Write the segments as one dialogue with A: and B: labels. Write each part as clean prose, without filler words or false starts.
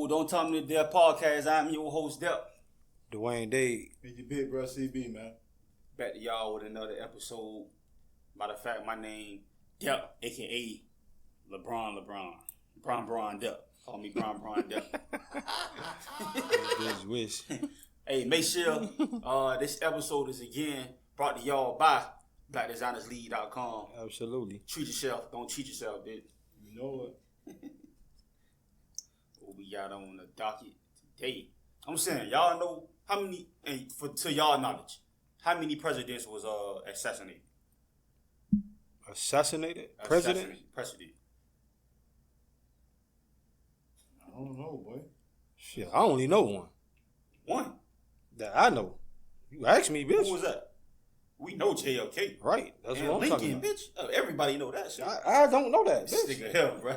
A: Don't Tell Me Their Podcast. I'm your host, Dep.
B: Dwayne Dade.
C: And your big bro, CB, man.
A: Back to y'all with another episode. Matter of fact, my name, Dep, a.k.a. LeBron Dep. Call me Bron Dep.
B: Just wish.
A: Hey, make sure this episode is again brought to y'all by BlackDesignersLeague.com.
B: Absolutely.
A: Treat yourself. Don't cheat yourself, bitch.
C: You know what?
A: What we got on the docket today. I'm saying, y'all know how many, and to y'all knowledge, how many presidents was assassinated?
B: Assassinated? President?
A: President.
C: I don't know, boy.
B: Shit, I only know one.
A: One?
B: That I know. You asked me, bitch.
A: Who was that? We know JLK.
B: Right. That's
A: and
B: what I'm
A: Lincoln,
B: talking about.
A: bitch. Everybody know that shit.
B: I don't know that,
A: This
B: bitch.
A: nigga hell, bro.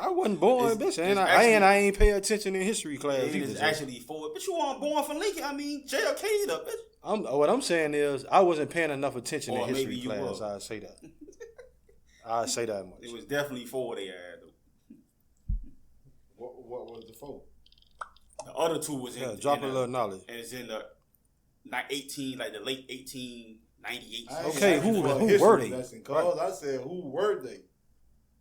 B: I wasn't born, bitch. And I ain't pay attention in history class
A: It
B: either.
A: is actually forward. But you weren't born for Lincoln. I mean, JLK up, bitch.
B: What I'm saying is, I wasn't paying enough attention
A: Or
B: in history
A: maybe you
B: class.
A: were.
B: I'd say that. I'd say that much.
A: It was definitely forward they had, though.
C: What was the foe?
A: The other two was in
B: drop a little knowledge.
A: And it's in the the late 1898.
B: Okay, who were they?
C: Right. I said, who were they?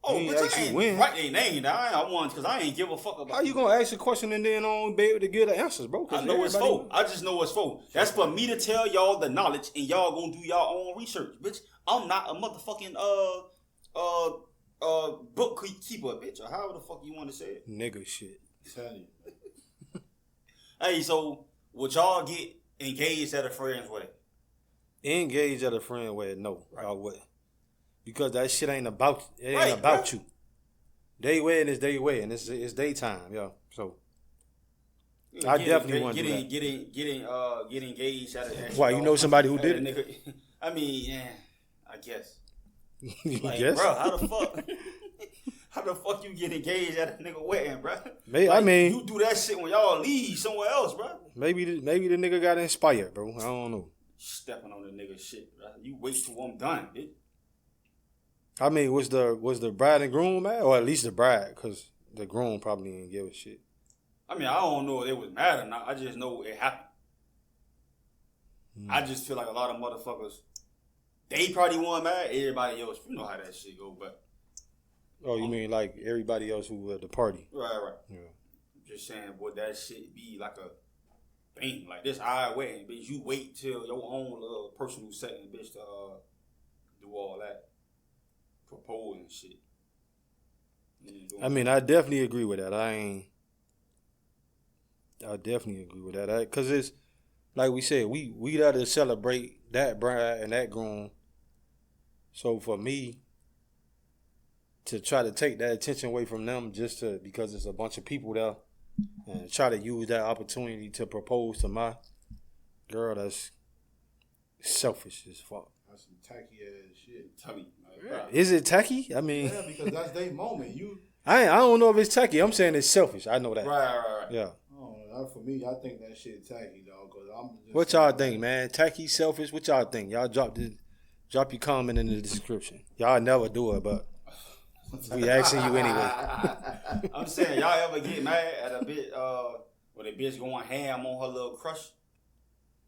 A: Oh,
B: He
A: but
B: actually
A: I ain't
B: win.
A: write their name down. I won because I ain't give a fuck about
B: How you gonna ask a question and then be able to get the answers, bro?
A: I know it's for. I just know it's for. That's for me to tell y'all the knowledge and y'all gonna do y'all own research, bitch. I'm not a motherfucking bookkeeper, bitch, or however the fuck you want to say it.
B: Nigga shit.
C: Tell you.
A: Hey, so would y'all get engaged at a friend's wedding?
B: Engaged at a friend wedding? No,
A: Right.
B: I wouldn't. Because that shit ain't about
A: Right,
B: you. They wedding is they wedding. It's daytime, yo. So I definitely want to do that.
A: Get engaged at a.
B: Why, you know somebody who did
A: it? I mean, yeah, I guess.
B: You
A: Like,
B: guess?
A: bro, how the fuck? How the fuck you get engaged at a nigga wedding, bro?
B: Maybe,
A: Like,
B: I mean,
A: you do that shit when y'all leave somewhere else, bro.
B: maybe the nigga got inspired, bro. I don't know.
A: Stepping on the nigga shit, bro. You wait till I'm done, bitch.
B: I mean, was the bride and groom mad, or at least the bride, because the groom probably didn't give a shit.
A: I mean, I don't know if it was mad or not. I just know it happened. I just feel like a lot of motherfuckers, they probably weren't mad. Everybody else, you know how that shit go, but.
B: Oh, you mean like everybody else who was at the party?
A: Right.
B: Yeah.
A: Just saying, would that shit be like a thing? Like this eye wedding, bitch. You wait till your own little personal setting, bitch, to do all that. Propose and shit.
B: I mean, I definitely agree with that. I definitely agree with that. Because it's, like we said, we got to celebrate that bride and that groom. So for me, to try to take that attention away from them because it's a bunch of people there and try to use that opportunity to propose to my girl, that's selfish as fuck.
C: That's some tacky ass shit.
A: Tell me.
B: Is it tacky? I mean,
C: Yeah, because that's their moment.
B: I don't know if it's tacky. I'm saying it's selfish. I know that.
A: Right.
B: Yeah.
C: For me, I think that shit tacky, dog. Cause I'm just
B: What y'all think, man? Tacky, selfish? What y'all think? Y'all drop your comment in the description. Y'all never do it, but we asking you anyway.
A: I'm saying, y'all ever get mad at a bit with a bitch going ham on her little crush?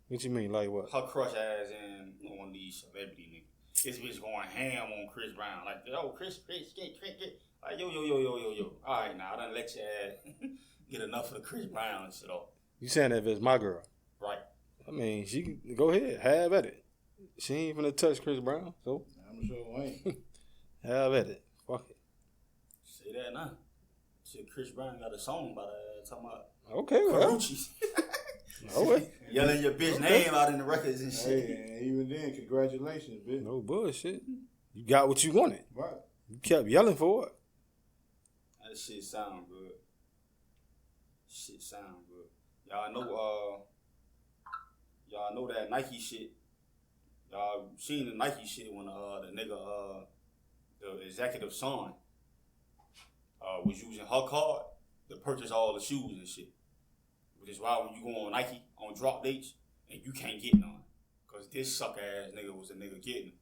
B: What you mean, like what?
A: Her crush as in one of these celebrity niggas. This bitch going ham on Chris Brown. Like, yo, Chris. Like, yo. All right, now, I done let you get enough of the Chris Brown and shit off.
B: You saying if it's my girl?
A: Right.
B: I mean, she can go ahead, have at it. She ain't finna touch Chris Brown, so
C: I'm sure ain't.
B: have at it. Fuck it.
A: Say that now. Shit, Chris Brown got a song about that talking about
B: Okay, well.
A: Karuchis.
B: Okay.
A: Yelling your bitch name out in the records and shit.
C: Hey, and even then, congratulations, bitch.
B: No bullshit. You got what you wanted.
C: Right.
B: You kept yelling for it.
A: That shit sound good. Y'all know that Nike shit. Y'all seen the Nike shit when the nigga the executive son was using her card to purchase all the shoes and shit. Which is why when you go on Nike on drop dates and you can't get none. Cause this suck ass nigga was a nigga getting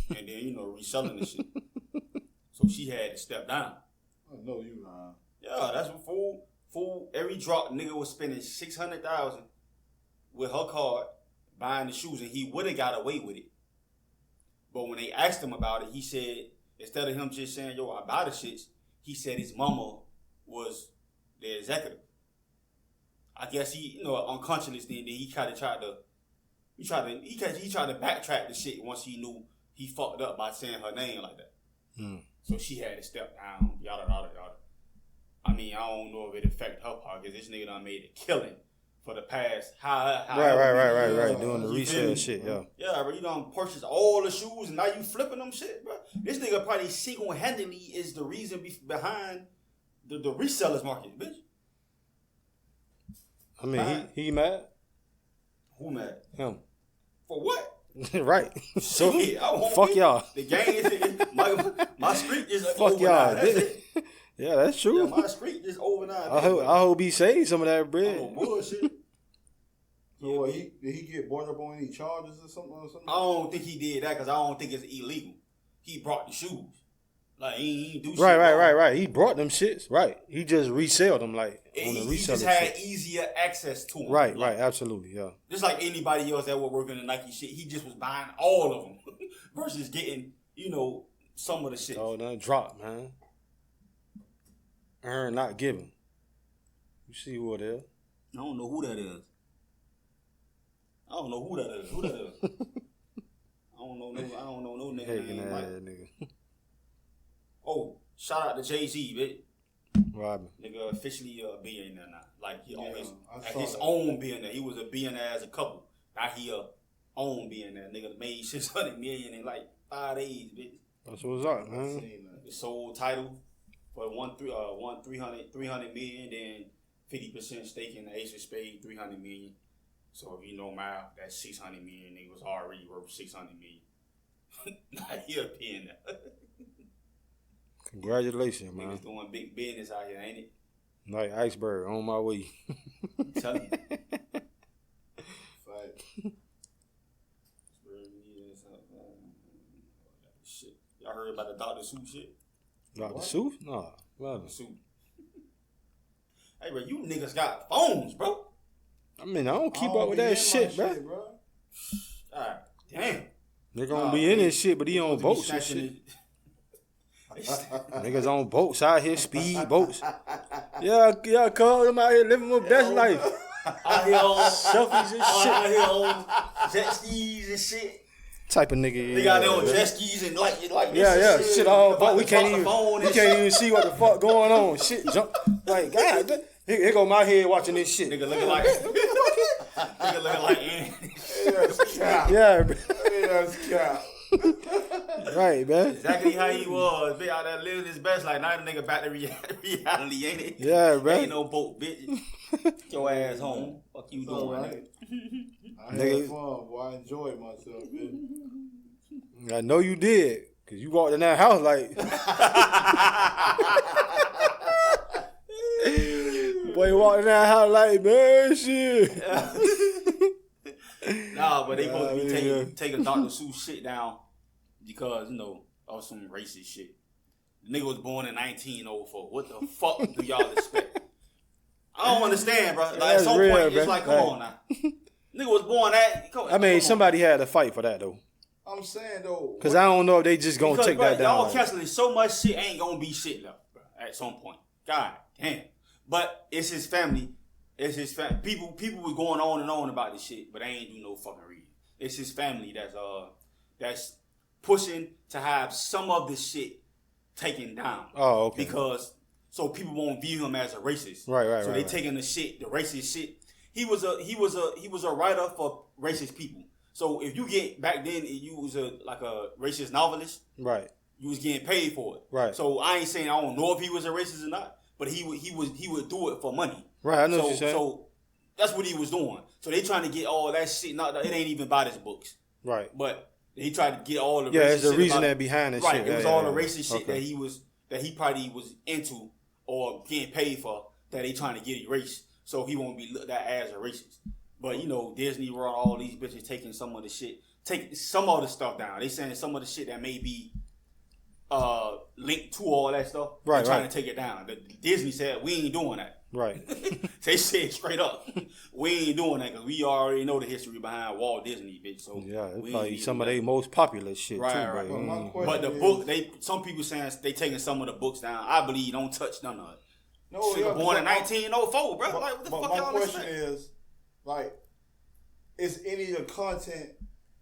A: them. And then, reselling the shit. So she had to step down.
C: I know you lying.
A: Yeah, that's what Fool, every drop, nigga was spending $600,000 with her card buying the shoes, and he would have got away with it. But when they asked him about it, he said, instead of him just saying, yo, I buy the shits, he said his mama was the executive. I guess he, unconsciously, then he tried to backtrack the shit once he knew he fucked up by saying her name like that. So she had to step down, yada, yada, yada. I mean, I don't know if it affect her part, because this nigga done made a killing for the past,
B: right, doing the resale shit, yeah.
A: Yeah, bro, you done purchased all the shoes, and now you flipping them shit, bro. This nigga probably single-handedly is the reason behind the resellers market, bitch.
B: I mean, he mad?
A: Who mad?
B: Him.
A: For what?
B: Right. So, fuck
A: be.
B: y'all.
A: The game is, my streak is
B: fuck
A: over
B: y'all.
A: now. That's it.
B: Yeah, that's true.
A: Yeah, my streak is over now.
B: I hope he saved some of that bread.
A: Oh, bullshit.
C: So did he get brought up on any charges or something?
A: I don't think he did that because I don't think it's illegal. He brought the shoes. Like, he ain't do shit.
B: Right. He brought them shits. Right. He just resold them like on the reseller.
A: He just had easier access to them.
B: Right,
A: like,
B: absolutely, yeah.
A: Just like anybody else that was working the Nike shit, he just was buying all of them versus getting, some of the shit.
B: Oh, that drop, man. Earn, not given. You see who it is?
A: I don't know who that is. Who that is? I don't know no nigga name.
B: Nigga.
A: Oh, shout out to Jay-Z, bitch.
B: Robin.
A: Nigga officially a billionaire now. Like, he on his
C: that.
A: own billionaire. He was a billionaire as a couple. Now he a own billionaire. Nigga made $600 million in like 5 days, bitch.
B: That's what's up, man.
A: The sold title for 300 million, then 50% stake in the Ace of Spades, 300 million. So if you know math, that's 600 million. Nigga was already worth 600 million. Now he a billionaire.
B: Congratulations, man.
A: Niggas doing big business out here, ain't it?
B: Like iceberg on my way.
A: I'm telling you. Shit. Y'all heard about the Dr. Seuss shit?
B: Dr. Seuss? Nah.
A: Dr. Seuss. Hey, bro, you niggas got phones, bro.
B: I mean, I don't keep up with that shit, bro.
A: God damn.
B: Nigga gonna be in this shit, but he on boats and shit. Niggas on boats out here, speed boats. Yeah, cuz I'm out here living my best life.
A: Out here on
B: selfies and shit.
A: Out here on jet skis and shit.
B: Type of nigga.
A: They got there on jet skis and like this
B: shit all about. We can't even see what the fuck going on. Shit, jump like God. Here go my head watching this shit.
A: Nigga looking like
B: Yeah, bro.
C: That's cap.
B: Right, man.
A: Exactly how he was. Bitch out there living his best life. Now the nigga back to reality, ain't it?
B: Yeah, bro.
A: Ain't no boat, bitch. Get your ass home. Fuck you doing,
C: right? I had fun, boy. I enjoyed myself, man.
B: I know you did, cause you walked in that house like. Boy, you walked in that house like, man, shit.
A: Nah, but they supposed to be taking Dr. Seuss shit down because, of some racist shit. The nigga was born in 1904. What the fuck do y'all expect? I don't understand, bro. Like, at some point, it's like, come on now. Nigga was born
B: somebody had to fight for that, though.
C: I'm saying, though.
B: Because I don't know if they just going to take that down.
A: Y'all canceling so much shit, ain't going to be shit left, bro, at some point. God damn. But it's his family. It's his people was going on and on about this shit, but they ain't do no fucking reading. It's his family that's pushing to have some of this shit taken down.
B: Oh, okay.
A: Because so people won't view him as a racist.
B: Right.
A: So they taking the racist shit. He was a writer for racist people. So if you get back then, you was a racist novelist.
B: Right.
A: You was getting paid for it.
B: Right.
A: So I ain't saying I don't know if he was a racist or not, but he would do it for money.
B: Right, I know what you're saying.
A: So that's what he was doing. So they trying to get all that shit. It ain't even about his books.
B: Right.
A: But he tried to get all the
B: racist
A: it's the
B: shit reason that behind it.
A: Right.
B: Shit.
A: It was all the racist shit that he probably was into or getting paid for that they trying to get erased so he won't be looked at as a racist. But Disney World, all these bitches taking some of the shit, taking some of the stuff down. They saying some of the shit that may be linked to all that stuff.
B: Right.
A: They're trying to take it down. Disney said we ain't doing that.
B: Right.
A: They said straight up, we ain't doing that because we already know the history behind Walt Disney, bitch. So
B: yeah, it's
A: we
B: probably
A: ain't
B: some of
A: doing
B: their most popular shit
A: Right,
B: too.
A: right.
C: But
A: But the book, some people saying they taking some of the books down. I believe don't touch none of it.
C: No,
A: Shit,
C: yeah,
A: born in
C: but
A: 1904, bro. Like, what the
C: but
A: fuck
C: my
A: y'all
C: question
A: expect?
C: is, like, is any of the content,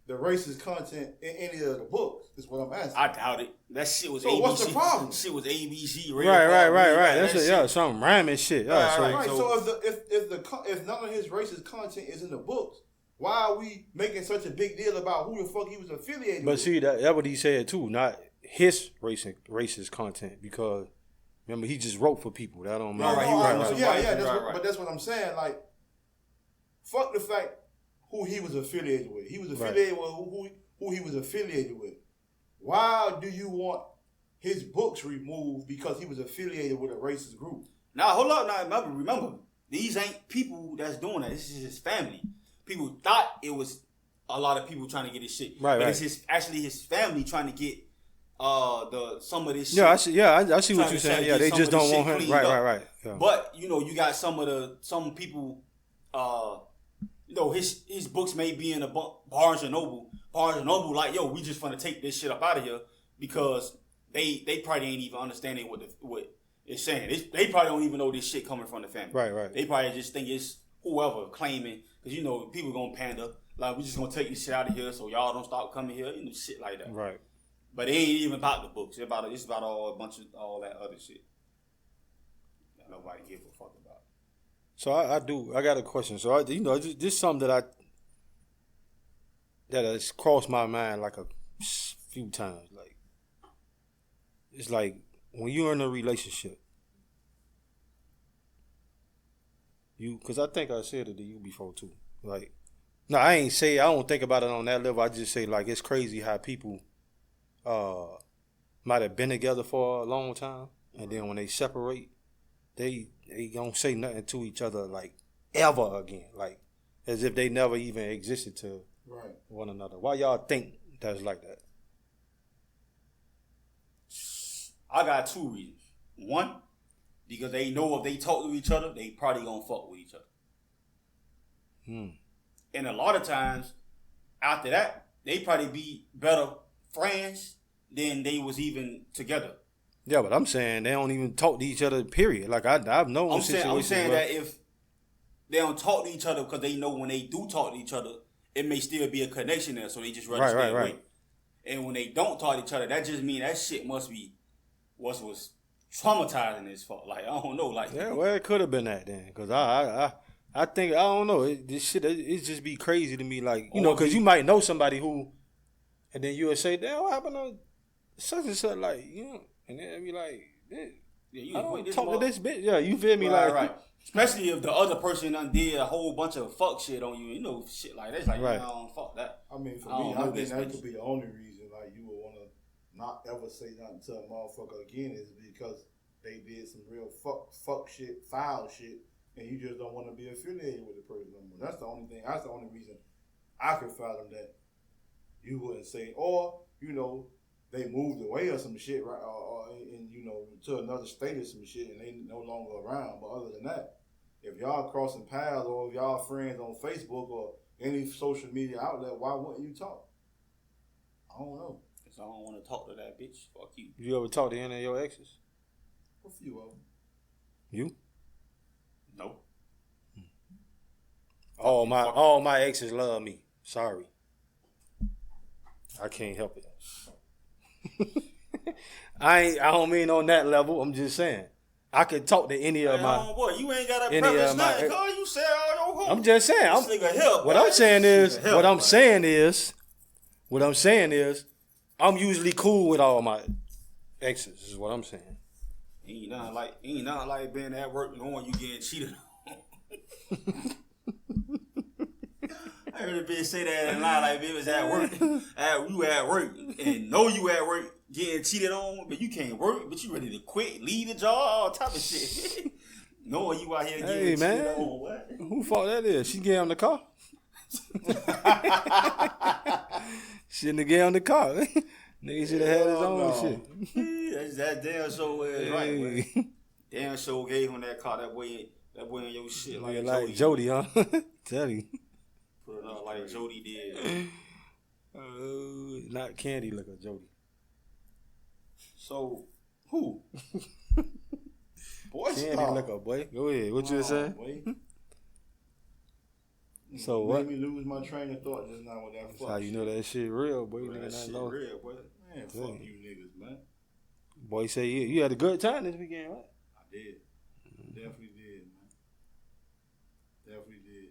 C: the racist content, in any of the books? Is what I'm asking.
A: I doubt it. That shit was
C: So
A: ABC.
C: what's the problem?
A: Shit was ABC.
B: Right. That's it. Yeah, some rhyming shit. Yeah,
A: Right,
B: so,
A: right.
C: Right.
A: So-
C: So if none of his racist content is in the books, why are we making such a big deal about who the fuck he was affiliated
B: But
C: with?
B: see, that's what he said too, not his racist content, because remember he just wrote for people. That don't matter.
A: Right, he was
C: I
A: on
C: know,
A: some
C: yeah,
A: white-
C: yeah.
A: right.
C: But that's what I'm saying. Like, fuck the fact who he was affiliated with. He was affiliated with who he was affiliated with. Why do you want his books removed because he was affiliated with a racist group?
A: Now, hold up. Now, remember, these ain't people that's doing that. This is his family. People thought it was a lot of people trying to get his shit.
B: Right,
A: but
B: right.
A: it's actually his family trying to get some of this shit.
B: Yeah, I see what
A: Trying
B: you're
A: to
B: saying.
A: get
B: Yeah, they
A: some
B: just
A: of the
B: don't
A: shit
B: want him.
A: cleaned
B: Right,
A: up.
B: right. Yeah.
A: But you got some people. His books may be in a Barnes and Noble. Barnes and Noble, like, yo, we just want to take this shit up out of here because they probably ain't even understanding what it's saying. They probably don't even know this shit coming from the family.
B: Right.
A: They probably just think it's whoever claiming, because people gonna pander, like, we just gonna take this shit out of here so y'all don't stop coming here, shit like that.
B: Right.
A: But it ain't even about the books. It's about a bunch of all that other shit that nobody give a fuck about.
B: So I got a question. So just something that has crossed my mind like a few times. Like, it's like when you're in a relationship, because I think I said it to you before too. Like, no, I don't think about it on that level. I just say, like, it's crazy how people might have been together for a long time, and then when they separate, they don't say nothing to each other, like, ever again, like, as if they never even existed to one another. Why y'all think that's like that?
A: I got two reasons. One, because they know if they talk to each other, they probably gonna fuck with each other. And a lot of times, after that, they probably be better friends than they was even together.
B: Yeah, but I'm saying they don't even talk to each other, period. Like, I've known
A: I'm
B: situations
A: saying
B: where,
A: that if they don't talk to each other, because they know when they do talk to each other, it may still be a connection there, so they just rather stay away. And when they don't talk to each other, that just means that shit must be what was traumatizing as fuck. Like, I don't know. Like,
B: yeah, well, it could have been that then, because I think, I don't know, this shit, it just be crazy to me, like, because you might know somebody who, and then you would say, damn, what happened to such and such, like, and then it'd be like, I don't talk to this bitch. Yeah, you feel me?
A: Right. Especially if the other person done did a whole bunch of fuck shit on you, shit like that. It's like,
B: right.
A: no, fuck that.
C: I mean, for
A: I
C: me,
A: don't
C: I
A: know
C: think
A: this
C: that
A: bitch.
C: could be the only reason, like, you would want to not ever say nothing to a motherfucker again is because they did some real fuck shit, foul shit, and you just don't want to be affiliated with the person no more. That's the only thing. That's the only reason I could fathom that you wouldn't say, or they moved away or some shit, right? Or to another state or some shit, and they no longer around. But other than that, if y'all crossing paths or if y'all friends on Facebook or any social media outlet, why wouldn't you talk? I don't know.
A: Because I don't want to talk to that bitch. Fuck you.
B: You ever talk to any of your exes?
C: A few of them.
B: You?
A: No.
B: All my exes love me. Sorry. I can't help it. I don't mean on that level. I'm just saying. I could talk to any of my.
A: Boy, you ain't got to
B: any
A: preface
B: of my
A: nothing.
B: ex-
A: Cause you said all your hoes.
B: I'm just saying.
A: This nigga help,
B: What
A: boy.
B: I'm saying is,
A: This nigga
B: what
A: help,
B: I'm
A: boy.
B: saying is, I'm usually cool with all my exes. Is what I'm saying.
A: Ain't nothing like being at work knowing you getting cheated on. I heard a bitch say that in line, like, if it was at work, you at work, and know you at work getting cheated on, but you can't work, but you ready to quit, leave the job, all type of shit. Knowing you out here getting cheated on, what?
B: Who fault that is? She get on the car. Shouldn't have get on the car. Nigga should have had his own shit.
A: That damn show is right, man. Damn show gave him that car. That way That boy in your shit
B: Like
A: like
B: Jody, huh? Tell you.
A: Put it up like Jody did.
B: Not Candy, look at Jody.
A: So, who? Boy,
B: Candy, look up, boy. Go ahead. What you were saying? So what?
C: Made me lose my train of thought just now with that.
B: That's how you know that shit real, boy.
A: Bro, that shit real, boy.
C: Man, fuck you niggas, man.
B: Boy, say you had a good time this weekend, right?
C: I did. Definitely did, man. Definitely did.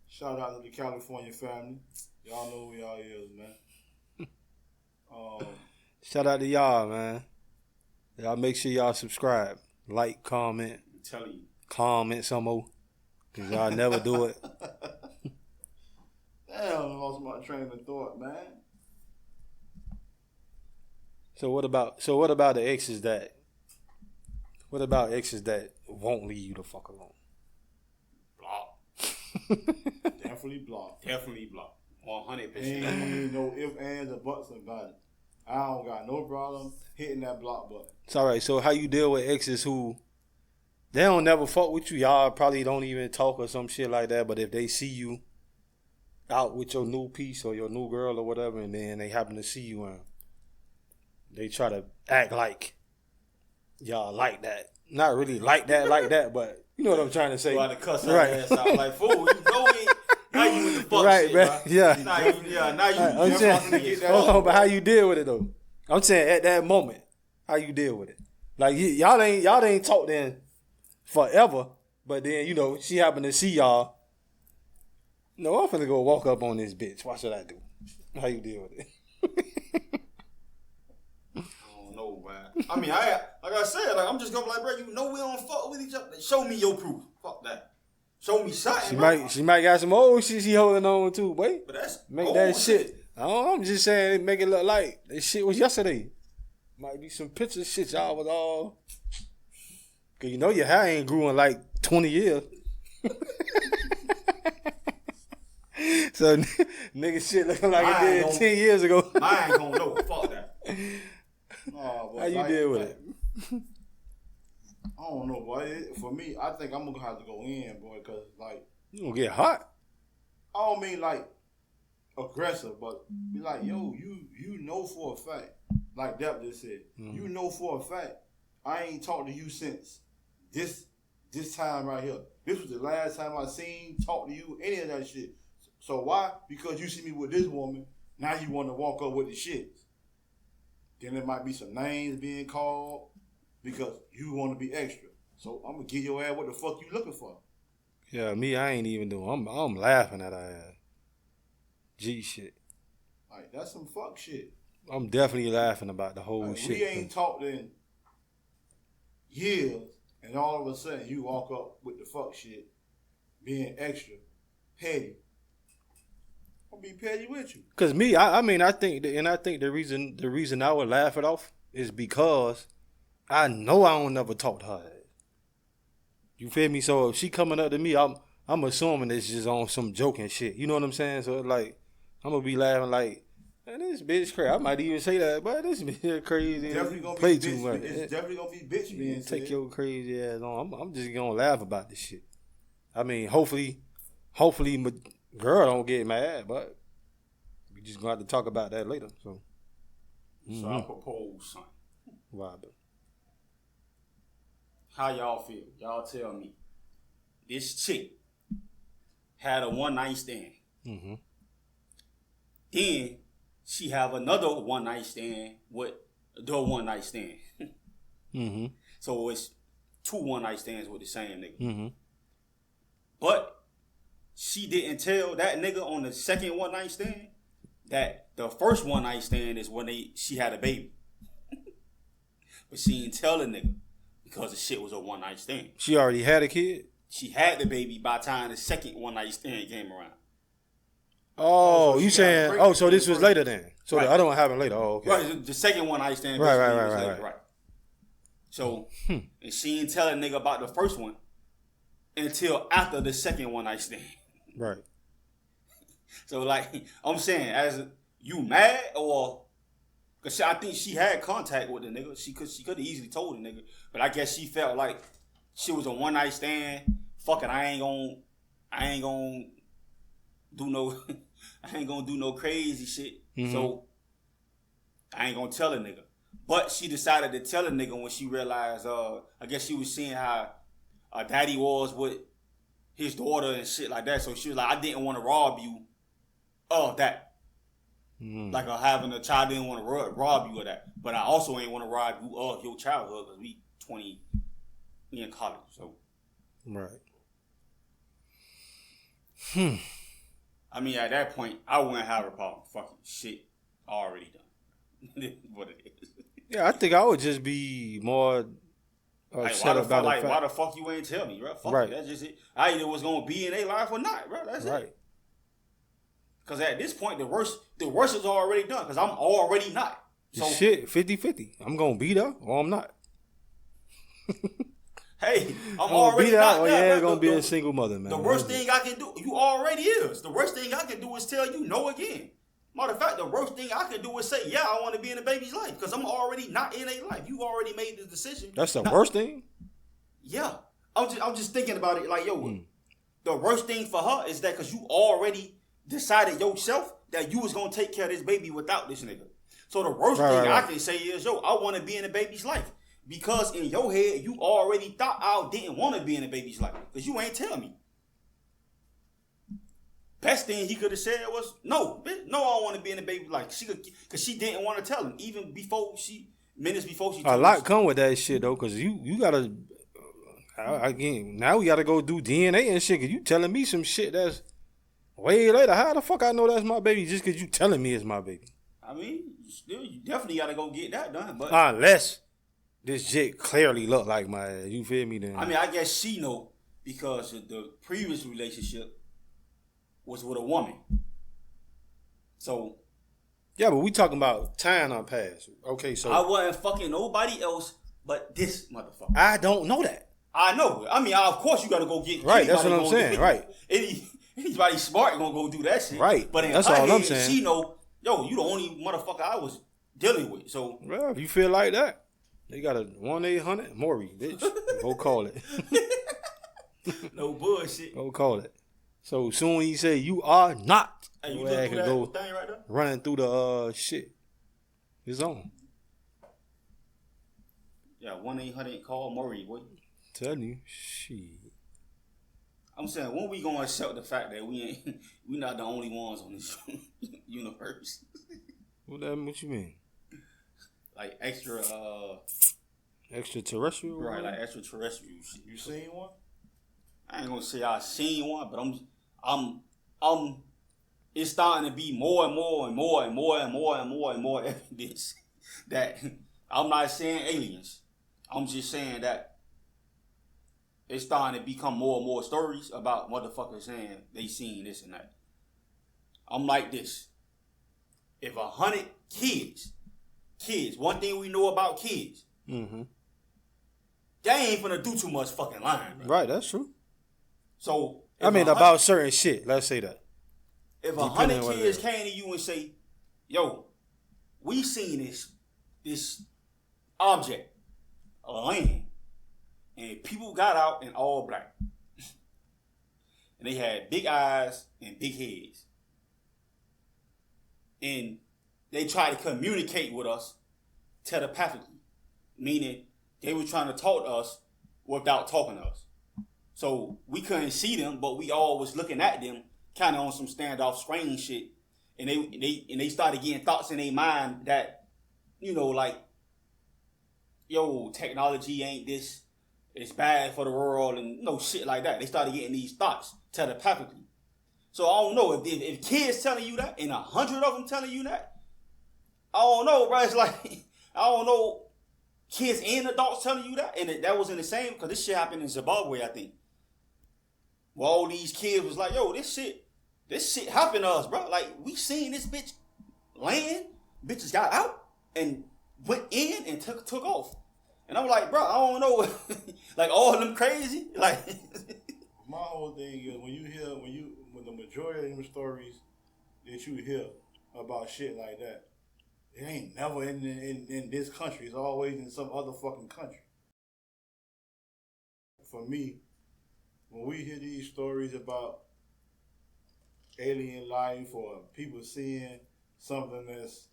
C: Shout out to the California family. Y'all know who y'all is, man.
B: Shout out to y'all, man. Y'all make sure y'all subscribe, like, comment.
A: I'm telling you.
B: Comment some more. Cause y'all never do it.
C: Damn, I lost my train of thought, man.
B: So what about the exes that? What about exes that won't leave you the fuck alone?
A: Block.
C: Definitely block.
A: Definitely block. 100%.
C: Ain't no ifs, ands, or buts about it. I don't got no problem hitting that block button.
B: It's all right. So how you deal with exes who they don't never fuck with you? Y'all probably don't even talk or some shit like that. But if they see you out with your new piece or your new girl or whatever, and then they happen to see you and they try to act like y'all like that. Not really like that, but you know what I'm trying to say.
A: Try to cuss her ass out like, fool, you know me. Now you in the fuck
B: right,
A: shit,
B: man.
A: bro.
B: Yeah.
A: Now you
B: I'm saying,
A: to get that
B: hold on,
A: over.
B: but how you deal with it though? I'm saying at that moment, how you deal with it? Like y'all ain't talked then forever, but then you know she happened to see y'all. No, I'm finna go walk up on this bitch. What should I do? How you deal with it?
A: I don't know, man. I mean, like I said, like I'm just gonna be like, bro, you know we don't fuck with each other. Show me your proof. Fuck that. Show me something.
B: She might got some old shit she holding on to, boy.
A: But that's
B: Make
A: old
B: that shit. I don't know, I'm just saying, make it look like this shit was yesterday. Might be some pictures shit y'all was all. Cause you know your hair ain't grew in like 20 years. So nigga shit looking like it did 10 years ago.
A: I ain't gonna know. Fuck that.
B: How you deal with it?
C: I don't know, boy. For me, I think I'm gonna have to go in, boy, because like
B: You gonna get hot.
C: I don't mean like aggressive, but be like, yo, you know for a fact, like Depp just said, you know for a fact, I ain't talked to you since this time right here. This was the last time I seen, talk to you, any of that shit. So why? Because you see me with this woman, now you want to walk up with the shits. Then there might be some names being called because you want to be extra. So I'm gonna give your ass what the fuck you looking for.
B: Yeah, me, I ain't even doing. I'm laughing at her ass. G shit.
C: Like that's some fuck shit.
B: I'm definitely laughing about the whole
C: Like,
B: shit.
C: we ain't talked in years, and all of a sudden you walk up with the fuck shit, being extra, petty. I'll be petty with you.
B: Cause me, I mean, I think the reason I would laugh it off is because I know I don't never talk to her. You feel me? So if she coming up to me, I'm assuming it's just on some joking shit. You know what I'm saying? So like, I'm gonna be laughing like, man, this bitch crazy. I might even say that, but this bitch crazy.
C: Definitely gonna
B: play
C: be
B: too
C: bitch.
B: much.
C: It's definitely gonna be bitch being said.
B: Take your crazy ass on. I'm just gonna laugh about this shit. I mean, hopefully my girl don't get mad, but we just gonna have to talk about that later. So
A: I propose something.
B: Robin.
A: How y'all feel? Y'all tell me. This chick had a one night stand.
B: Mm-hmm.
A: Then she have another one night stand with the one night stand.
B: Mm-hmm.
A: So it's 2 one night stands with the same nigga.
B: Mm-hmm.
A: But she didn't tell that nigga on the second one night stand that the first one night stand is when she had a baby. But she didn't tell the nigga because the shit was a one night stand.
B: She already had a kid?
A: She had the baby by the time the second one night stand came around.
B: Oh,
C: so
B: you
C: she got
B: saying?
C: pregnant
B: Oh, so this was
C: first.
B: later then? So
A: Right.
B: the other one happened later. Oh, okay.
A: Right, the second one night stand.
B: Right,
A: basically
B: right,
A: was
B: right,
A: later,
B: right.
A: So, and she didn't tell a nigga about the first one until after the second one night stand.
B: Right.
A: So, like, I'm saying, as you mad or... Because I think she had contact with the nigga. She could have easily told the nigga. But I guess she felt like shit was a one night stand. Fuck it, I ain't gonna do no, I ain't gonna do no crazy shit.
B: Mm-hmm.
A: So I ain't gonna tell a nigga. But she decided to tell a nigga when she realized, I guess she was seeing how daddy was with his daughter and shit like that. So she was like, I didn't want to rob you of that.
B: Mm-hmm.
A: Like having a child, didn't want to rob you of that. But I also ain't want to rob you of your childhood because we 20, we in college. So
B: right.
A: I mean, at that point, I wouldn't have a problem. Fucking shit, already done. What it is.
B: Yeah, I think I would just be more upset about the fact.
A: Why the fuck you ain't tell me, bro? Fuck
B: right.
A: it, that's just it. I either was gonna be in their life or not, bro. That's
B: right.
A: it. Because at this point, the worst is already done. Because I'm already not. So
B: shit, 50-50. I'm gonna be there or I'm not.
A: Hey, I'm
B: gonna
A: already
B: be there
A: not
B: or
A: there.
B: Yeah, gonna be a single mother, man.
A: The worst thing I can do, you already is. The worst thing I can do is tell you no again. Matter of fact, the worst thing I can do is say, yeah, I want to be in a baby's life. Because I'm already not in a life. You already made the decision.
B: That's the worst thing?
A: Yeah. I'm just thinking about it like, yo, the worst thing for her is that because you already decided yourself that you was going to take care of this baby without this nigga. So the worst thing I can say is, yo, I want to be in a baby's life. Because in your head, you already thought I didn't want to be in a baby's life. Because you ain't tell me. Best thing he could have said was, no, bitch, no, I don't want to be in a baby's life. Because she didn't want to tell him. Even minutes before she told
B: a lot come with that shit, though. Because you got to, again, now we got to go do DNA and shit. Because you telling me some shit that's way later. How the fuck I know that's my baby just because you telling me it's my baby?
A: I mean, you definitely got to go get that done. But
B: unless this shit clearly look like my ass. You feel me then?
A: I mean, I guess she know because the previous relationship was with a woman. So
B: yeah, but we talking about time on past. Okay, so
A: I wasn't fucking nobody else but this motherfucker.
B: I don't know that.
A: I know. I mean, of course you got to go get
B: right. That's what I'm saying. Right.
A: Anybody smart gonna go do that shit.
B: Right.
A: But in
B: that's
A: her
B: all
A: head,
B: I'm saying.
A: She know, yo, you the only motherfucker I was dealing with. So
B: well, if you feel like that, they got a 1-800-MAURI, bitch. Go call it.
A: No bullshit.
B: Go call it. So soon he say you are not.
A: Hey, you look through that
B: go
A: thing right there?
B: running through the shit. It's on.
A: Yeah, 1-800-CALL-MAURI, boy.
B: Tell you, shit.
A: I'm saying, when we gonna accept the fact that we not the only ones on this universe?
B: What you mean?
A: Like
B: extraterrestrial?
A: Right, like extraterrestrial shit.
C: You seen one?
A: I ain't gonna say I seen one, but I'm it's starting to be more and more and more and more and more and more and more evidence that I'm not saying aliens. I'm just saying that it's starting to become more and more stories about motherfuckers saying they seen this and that. I'm like this. If 100 kids, one thing we know about kids, they ain't finna do too much fucking lying. Bro.
B: Right, that's true.
A: So
B: I mean, about certain shit. Let's say that.
A: If 100 kids came to you and say, yo, we seen this object, a land, and people got out in all black. And they had big eyes and big heads. And they tried to communicate with us telepathically, meaning they were trying to talk to us without talking to us. So we couldn't see them, but we all was looking at them, kind of on some standoff strange shit. And they started getting thoughts in their mind that, like, yo, technology ain't this, it's bad for the world, and shit like that. They started getting these thoughts telepathically. So I don't know if kids telling you that and 100 of them telling you that. I don't know, bro. It's like I don't know, kids and adults telling you that, and that was in the same because this shit happened in Zimbabwe, I think. Well, all these kids was like, yo, this shit happened to us, bro. Like, we seen this bitch land, bitches got out and went in and took off. And I'm like, bro, I don't know, like all of them crazy, like.
C: My whole thing is when the majority of them stories that you hear about shit like that, it ain't never in this country. It's always in some other fucking country. for me, when we hear these stories about alien life or people seeing something that's,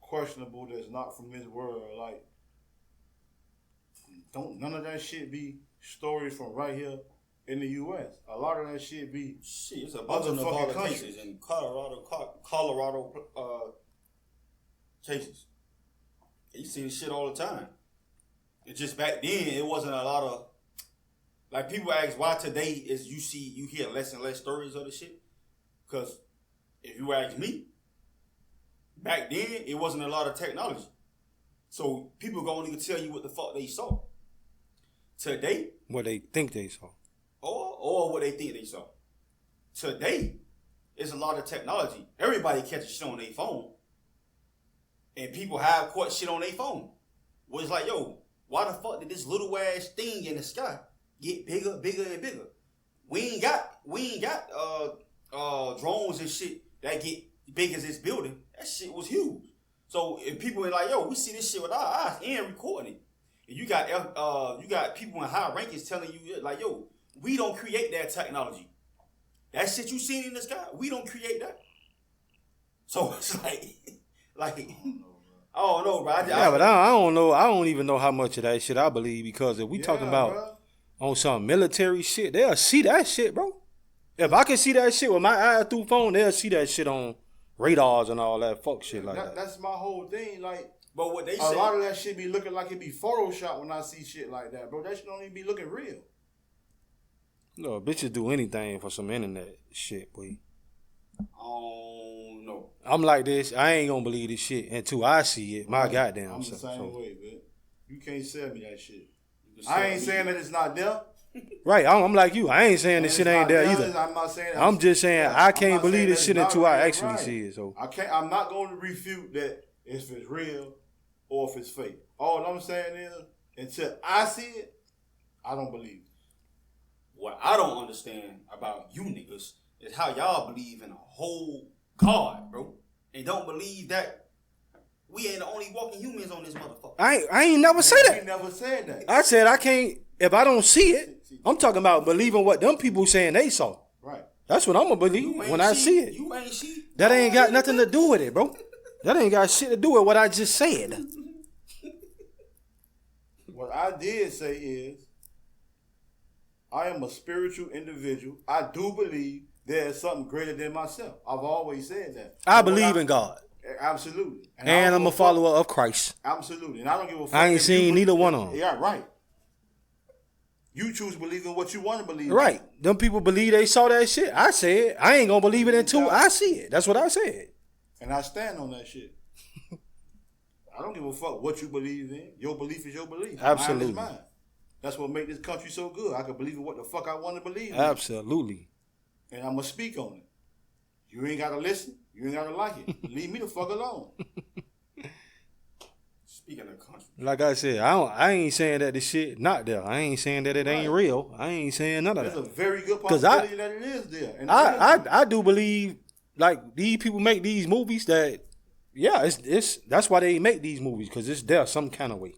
C: questionable, that's not from this world, like, don't none of that shit be stories from right here in the U.S. A lot of that shit be
A: it's a bunch of Nevada cases in Colorado cases. You see this shit all the time. It's just back then it wasn't a lot of, like, people ask why today is you hear less and less stories of the shit. Because if you ask me, back then it wasn't a lot of technology. So people gonna even tell you what the fuck they saw. Today,
B: what they think they saw.
A: Or what they think they saw. Today, it's a lot of technology. Everybody catches shit on their phone. And people have caught shit on their phone. Well, it's like, yo, why the fuck did this little ass thing in the sky get bigger, bigger, and bigger? We ain't got drones and shit that get big as this building. That shit was huge. So if people are like, yo, we see this shit with our eyes and recording it. And you got people in high rankings telling you, like, yo, we don't create that technology. That shit you seen in the sky, we don't create that. So it's like I don't know, bro.
B: But I don't know. I don't even know how much of that shit I believe, because if we talking about on some military shit, they'll see that shit, bro. If I can see that shit with my eye through phone, they'll see that shit on radars and all that fuck shit like that.
C: That's my whole thing. Like,
A: but what they
C: say, a lot of that shit be looking like it be Photoshop when I see shit like that, bro. That shit don't even be looking real.
B: No, bitches do anything for some internet shit, boy.
A: Oh no.
B: I'm like this. I ain't gonna believe this shit until I see it. My goddamn
C: I'm
B: self.
C: the same way, man. You can't sell me that shit. I ain't saying that it's not there.
B: Right, I'm like you. I ain't saying this shit ain't there either.
C: I'm not saying that.
B: I'm just saying I can't believe this shit until I actually see it. So
C: I'm not going to refute that if it's real or if it's fake. All I'm saying is, until I see it, I don't believe it.
A: What I don't understand about you niggas is how y'all believe in a whole God, bro, and don't believe that we ain't the only walking humans on this motherfucker.
B: I ain't never say that.
C: You never said that.
B: I said I can't, if I don't see it. I'm talking about believing what them people saying they saw.
C: Right.
B: That's what I'm gonna believe when I see it.
A: You ain't see.
B: That ain't got nothing to do with it, bro. That ain't got shit to do with what I just said.
C: What I did say is, I am a spiritual individual. I do believe there is something greater than myself. I've always said that.
B: I believe in God.
C: Absolutely.
B: And I'm a follower of Christ.
C: Absolutely. And I don't give a fuck.
B: I ain't seen neither one of them.
C: Yeah, right. You choose to believe in what you want to believe in.
B: Right. Them people believe they saw that shit. I said, I ain't gonna believe it until I see it. That's what I said.
C: And I stand on that shit. I don't give a fuck what you believe in. Your belief is your belief.
B: Absolutely.
C: Mine is mine. That's what makes this country so good. I can believe in what the fuck I want to believe in.
B: Absolutely.
C: And I'm going to speak on it. You ain't got to listen. You ain't got to like it. Leave me the fuck alone.
A: Speaking of country.
B: Like I said, I ain't saying that the shit not there. I ain't saying that it ain't real. I ain't saying none of that.
C: There's a very good possibility that it is there. And
B: I do believe, like, these people make these movies that, yeah, it's that's why they make these movies, because it's there some kind of way.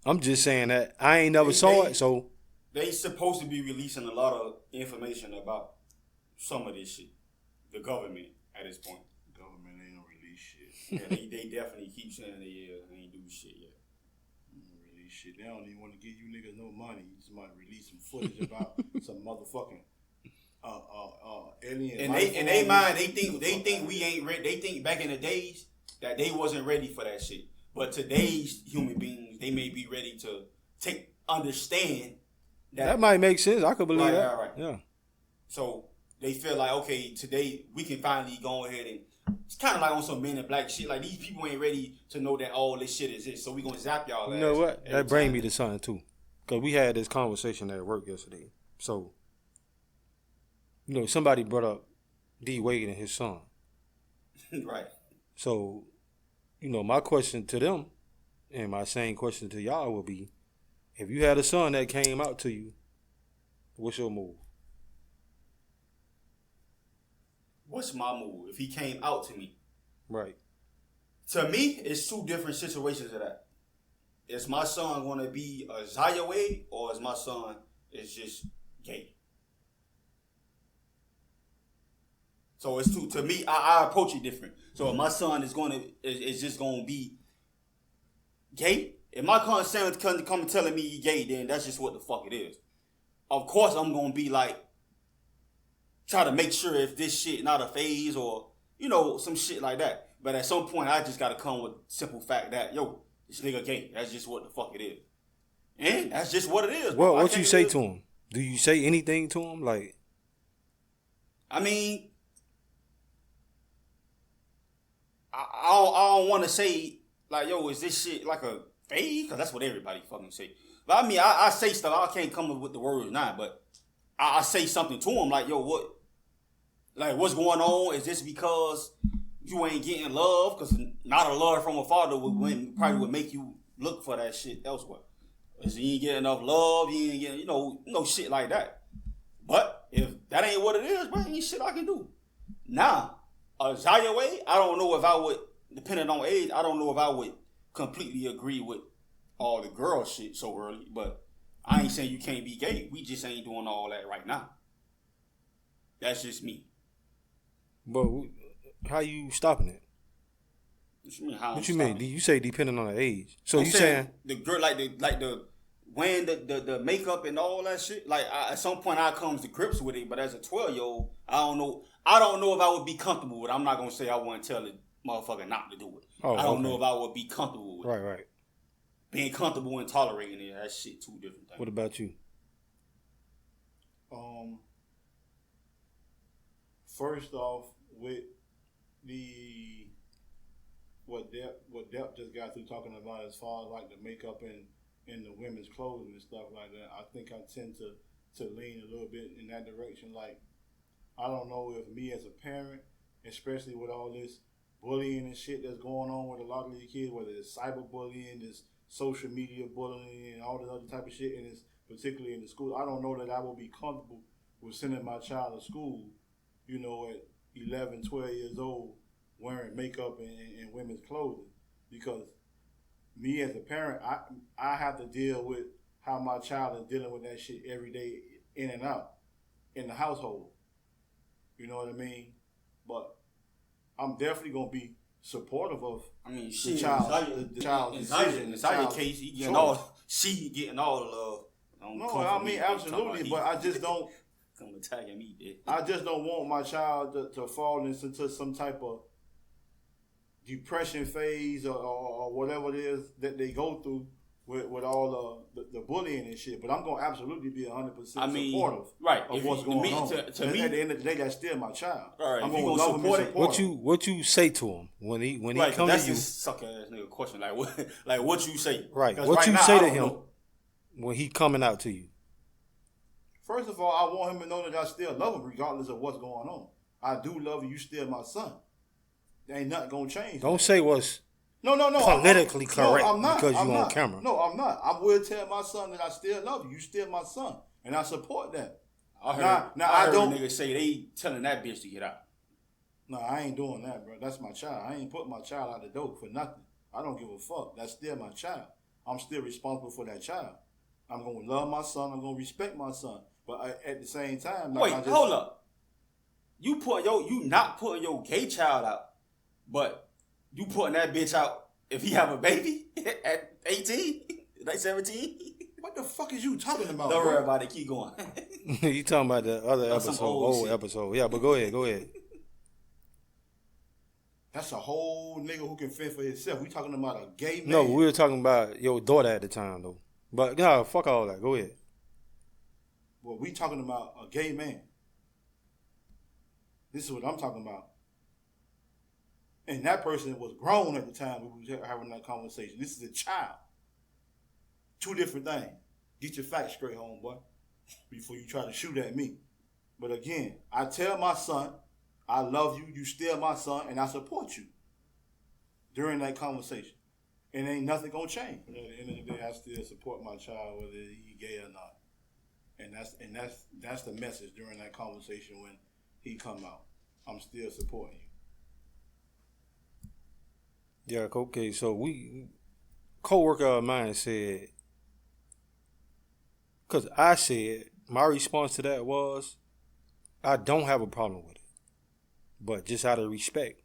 B: I'm just saying that I ain't never saw it, so.
A: They supposed to be releasing a lot of information about some of this shit. The government at this point.
C: The government ain't gonna release shit.
A: Yeah, they definitely keep saying they ain't do shit yet.
C: Release shit. They don't even want to give you niggas no money. You just might release some footage about some motherfucking alien.
A: And they mind, they think we ain't ready. They think back in the days that they wasn't ready for that shit. But today's human beings, they may be ready to understand
B: that might make sense. I could believe that.
A: Right.
B: Yeah.
A: So they feel like, okay, today we can finally go ahead and it's kind of like on some Men in Black shit. Like, these people ain't ready to know that all this shit exists. So we gonna zap y'all.
B: You know what? That brings me to something too, because we had this conversation at work yesterday. So, you know, somebody brought up D Wade and his son.
A: Right.
B: So, you know, my question to them and my same question to y'all will be, if you had a son that came out to you, what's your move?
A: What's my move? If he came out to me.
B: Right.
A: To me, it's two different situations of that. is my son going to be a Zaya way, or is my son is just gay? So it's to me, I approach it different. So if my son is just going to be gay, if my son come telling me he gay, then that's just what the fuck it is. Of course, I'm going to be like, try to make sure if this shit not a phase or, some shit like that. But at some point, I just got to come with simple fact that, yo, this nigga gay. That's just what the fuck it is. And that's just what it is.
B: Well, what you say to him? Do you say anything to him? Like,
A: I mean, I don't want to say, like, yo, is this shit like a phase? Because that's what everybody fucking say. But I mean, I say stuff. I can't come up with the words now, but I say something to him like, yo, what's going on? Is this because you ain't getting love? Because not a love from a father probably would make you look for that shit elsewhere. Because you ain't getting enough love, you ain't getting, shit like that. But if that ain't what it is, bro, ain't shit I can do. Now, a Zaya way, I don't know if I would, depending on age, I don't know if I would completely agree with all the girl shit so early, but I ain't saying you can't be gay. We just ain't doing all that right now. That's just me.
B: But how you stopping it? What you mean? You say depending on the age. So I'm you saying
A: the girl like the wearing the makeup and all that shit. Like at some point I comes to grips with it, but as a 12-year-old, I don't know if I would be comfortable with it. I'm not gonna say I wouldn't tell the motherfucker not to do it. I don't know if I would be comfortable with it.
B: Right.
A: Being comfortable and tolerating it, that shit two different things.
B: What about you?
C: First off, with the what Depp just got through talking about as far as like the makeup and the women's clothing and stuff like that, I think I tend to lean a little bit in that direction. Like, I don't know if me as a parent, especially with all this bullying and shit that's going on with a lot of these kids, whether it's cyberbullying, this social media bullying, and all this other type of shit, and it's particularly in the school, I don't know that I will be comfortable with sending my child to school, at 11, 12 years old, wearing makeup and women's clothing, because me as a parent, I have to deal with how my child is dealing with that shit every day, in and out, in the household. You know what I mean? But I'm definitely gonna be supportive of the child's decision.
A: In Zaya's case, he getting all the love.
C: No, I mean absolutely, but I just don't.
A: Come attacking me, dude.
C: I just don't want my child to fall into some type of depression phase or whatever it is that they go through with all the bullying and shit. But I'm gonna absolutely be 100% supportive of what's going on. To me, at the end of the day, that's still my child.
A: Right,
C: I'm gonna support it.
B: What you say to him when he comes to you?
A: That's just suck ass nigga question. Like what you say?
B: Right. What you say to him when he coming out to you?
C: First of all, I want him to know that I still love him regardless of what's going on. I do love you. You still my son. There ain't nothing gonna change.
B: Don't say what's
C: no.
B: politically correct
C: I'm not,
B: because you
C: on
B: camera.
C: No, I'm not. I will tell my son that I still love you. You still my son, and I support that.
A: I heard niggas say they telling that bitch to get out.
C: No, I ain't doing that, bro. That's my child. I ain't putting my child out the door for nothing. I don't give a fuck. That's still my child. I'm still responsible for that child. I'm gonna love my son. I'm gonna respect my son. But at the same time,
A: hold up. You not putting your gay child out, but you putting that bitch out if he have a baby at 18, like 17.
C: What the fuck is you talking about?
A: Don't worry about it. Keep going.
B: You talking about the other episode, old episode? Yeah, but go ahead.
C: That's a whole nigga who can fend for himself. We talking about a gay man.
B: No, we were talking about your daughter at the time though. But no, fuck all that. Go ahead.
C: Well, we talking about a gay man. This is what I'm talking about. And that person was grown at the time we were having that conversation. This is a child. Two different things. Get your facts straight, homeboy, before you try to shoot at me. But again, I tell my son, I love you, you still my son, and I support you during that conversation. And ain't nothing gonna change. At the end of the day, I still support my child, whether he gay or not. And that's the message during that conversation when he come out. I'm still supporting you.
B: Yeah, okay. So coworker of mine said, because I said, my response to that was, I don't have a problem with it. But just out of respect,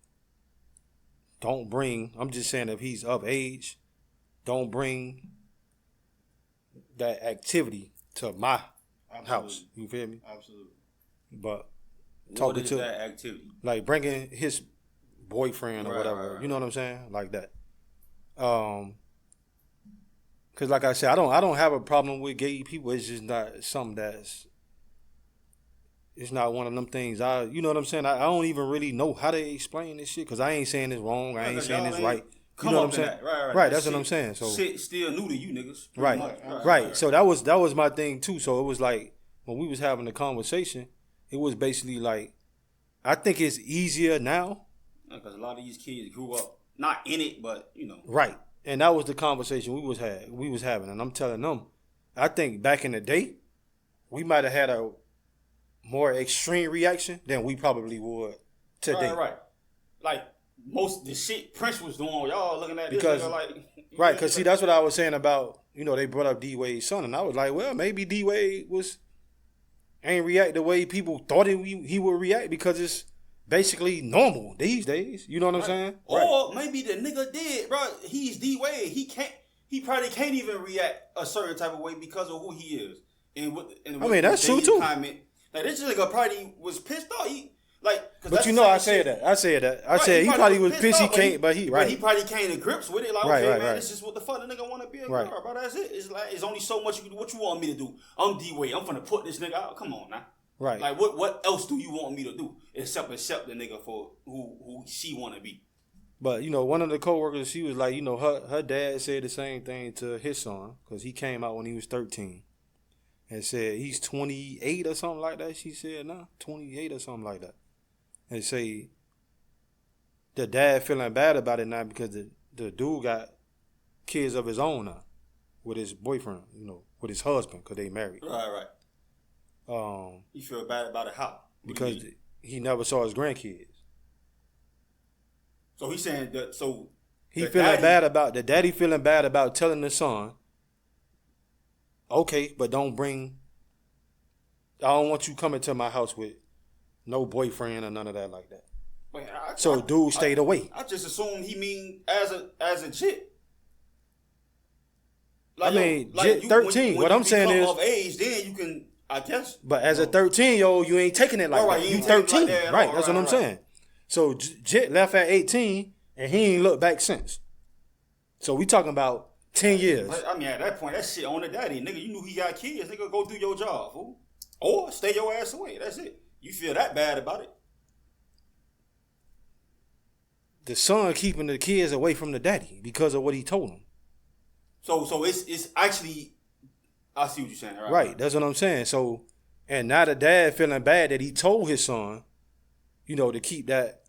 B: don't bring, I'm just saying if he's of age, don't bring that activity to my house. You feel me?
C: Absolutely.
B: But
A: What
B: talking
A: is
B: to
A: that activity?
B: like bringing his boyfriend or
A: Right,
B: whatever,
A: right.
B: you know what I'm saying? Like that. Cause like I said, I don't have a problem with gay people. It's just not something it's not one of them things. You know what I'm saying? I don't even really know how to explain this shit. Cause I ain't saying it's wrong. I ain't saying it's right. You know what I'm saying? Right. That's what I'm saying. So
A: shit still new to you niggas.
B: Right. Right. So that was my thing too. So it was like when we was having the conversation, it was basically like, I think it's easier now.
A: Because a lot of these kids grew up not in it, but you know.
B: Right. And that was the conversation we was having. And I'm telling them, I think back in the day, we might have had a more extreme reaction than we probably would today.
A: Right. Like most the shit Prince was doing, y'all looking at this
B: Because
A: nigga like
B: right, because see, that's what I was saying about, they brought up D-Wade's son, and I was like, well, maybe D-Wade ain't react the way people thought he would react, because it's basically normal these days. You know what I'm saying?
A: Or maybe the nigga did, bro. He's D-Wade. He probably can't even react a certain type of way because of who he is. And
B: that's true too.
A: Comment, like this nigga probably was pissed off.
B: But I said that. I said he probably was pissed. He can't, but he
A: probably came to grips with it. Like,
B: right,
A: okay,
B: right,
A: man,
B: right.
A: this is what the fuck the nigga want to be a
B: right.
A: girl, bro. That's it. It's like it's only so much you can do. What you want me to do? I'm D-Wade. I'm finna put this nigga out. Come on now.
B: Right.
A: Like what else do you want me to do except the nigga for who she want to be?
B: But one of the coworkers, she was like, her dad said the same thing to his son, because he came out when he was 13, and said he's 28 or something like that. She said, nah, 28 or something like that, and say the dad feeling bad about it now because the dude got kids of his own now with his boyfriend, with his husband, because they married.
A: Right. You feel bad about it how?
B: Because he never saw his grandkids.
A: So he's saying that. So
B: he feeling bad about the daddy feeling bad about telling the son, okay, but don't bring. I don't want you coming to my house with no boyfriend or none of that like that.
A: Wait,
B: dude stayed away.
A: I just assumed he mean as a chick.
B: Like, 13. What I'm saying is,
A: of age, then you can, I guess.
B: But as a 13-year-old, you ain't taking it like that. You 13, like that right? That's what I'm saying. So Jit left at 18, and he ain't looked back since. So we talking about 10 years.
A: I mean, at that point, that shit on the daddy, nigga. You knew he got kids, nigga. Go do your job, fool. Or stay your ass away. That's it. You feel that bad about it?
B: The son keeping the kids away from the daddy because of what he told him.
A: So it's actually, I see what you're saying.
B: Right. That's what I'm saying. So, and now the dad feeling bad that he told his son, to keep that,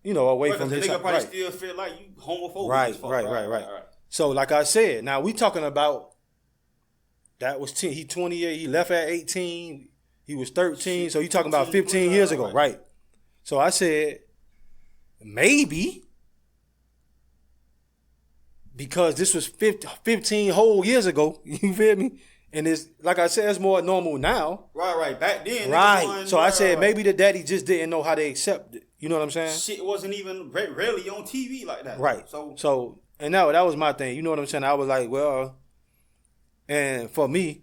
B: away from his son.
A: The nigga probably still feel like you homophobic.
B: Right. So, like I said, now we talking about, that was 10. He 28. He left at 18. He was 13. So you talking about 15 years ago, right? So I said, maybe, because this was 15 whole years ago, you feel me? And it's, like I said, it's more normal now.
A: Right. Back then.
B: Right. So I said, maybe the daddy just didn't know how to accept it. You know what I'm saying?
A: Shit wasn't even rarely on TV like that.
B: Right. So and that was my thing. You know what I'm saying? I was like, well, and for me,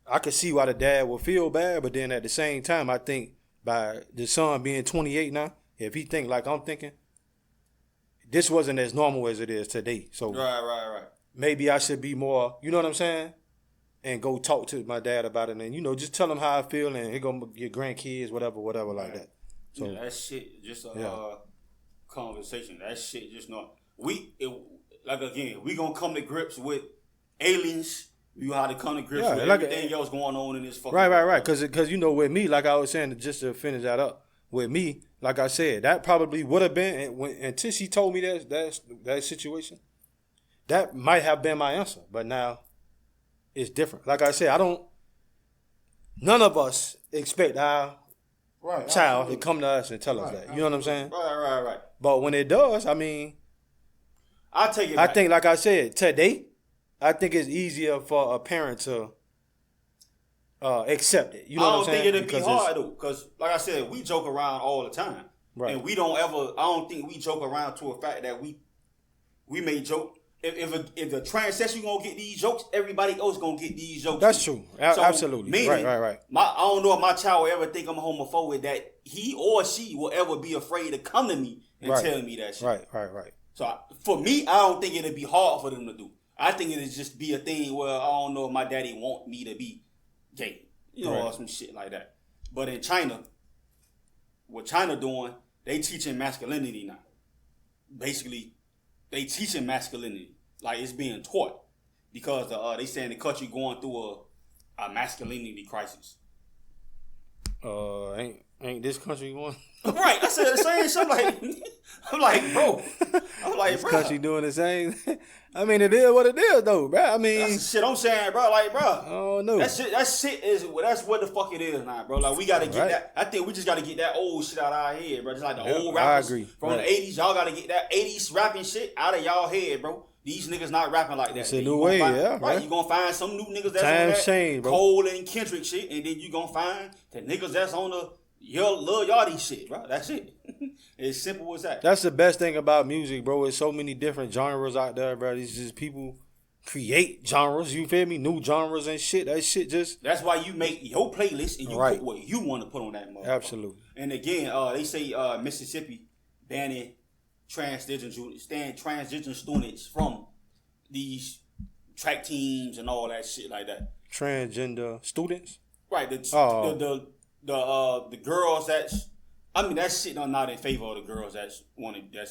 B: I could see why the dad would feel bad, but then at the same time, I think by the son being 28 now, if he think like I'm thinking, this wasn't as normal as it is today. So
A: right.
B: Maybe I should be more, you know what I'm saying? And go talk to my dad about it, and just tell him how I feel, and he gonna get grandkids, whatever like that. So
A: yeah, that shit just a conversation. That shit just not. We gonna come to grips with aliens. We know how to come to grips with everything else going on in this fucking
B: right. Because with me, like I was saying, just to finish that up, with me, like I said, that probably would have been, until she told me that situation, that might have been my answer. But now, it's different. Like I said, none of us expect our child to come to us and tell us that. You know what I'm saying?
A: Right.
B: But when it does, I mean,
A: I take it
B: I
A: back.
B: think, like I said, today, I think it's easier for a parent to accept it. You know what I'm saying?
A: I don't think it'd be
B: Because
A: hard though, because like I said, we joke around all the time,
B: Right.
A: and we don't ever. I don't think we joke around to a fact that we may joke. If the transsexual gonna get these jokes, everybody else gonna get these jokes.
B: That's
A: too.
B: true. Absolutely.
A: Meaning,
B: Right.
A: I don't know if my child will ever think I'm homophobic, that he or she will ever be afraid to come to me and tell me that shit.
B: Right.
A: So for me, I don't think it'd be hard for them to do. I think it'd just be a thing where I don't know if my daddy want me to be gay, or some shit like that. But in China, what China doing, they teaching masculinity now. Basically, they teaching masculinity like it's being taught because they saying the country going through a masculinity crisis.
B: Ain't this country one?
A: Right, I said the same shit. I'm like, bro.
B: This country doing the same. I mean, it is what it is, though, bro. I mean,
A: that's the shit I'm saying, bro. Like, bro.
B: Oh no.
A: That shit is. That's what the fuck it is now, bro. Like, we gotta get that. I think we just gotta get that old shit out of our head, bro. Just like the old rappers from the '80s. Y'all gotta get that '80s rapping shit out of y'all head, bro. These niggas not rapping like that.
B: It's a new way,
A: right?
B: Right.
A: You gonna find some new niggas that's
B: Times
A: on that
B: change, bro.
A: Cole and Kendrick shit, and then you gonna find the niggas that's on the Lil Yachty shit, bro. That's it. It's simple as that.
B: That's the best thing about music, bro. There's so many different genres out there, bro. It's just people create genres. You feel me? New genres and shit. That shit just.
A: That's why you make your playlist and you put what you want to put on that motherfucker.
B: Absolutely.
A: And again, they say Mississippi banning transgender students from these track teams and all that shit like that.
B: Transgender students?
A: Right. The girls that shit are not in favor of the girls that's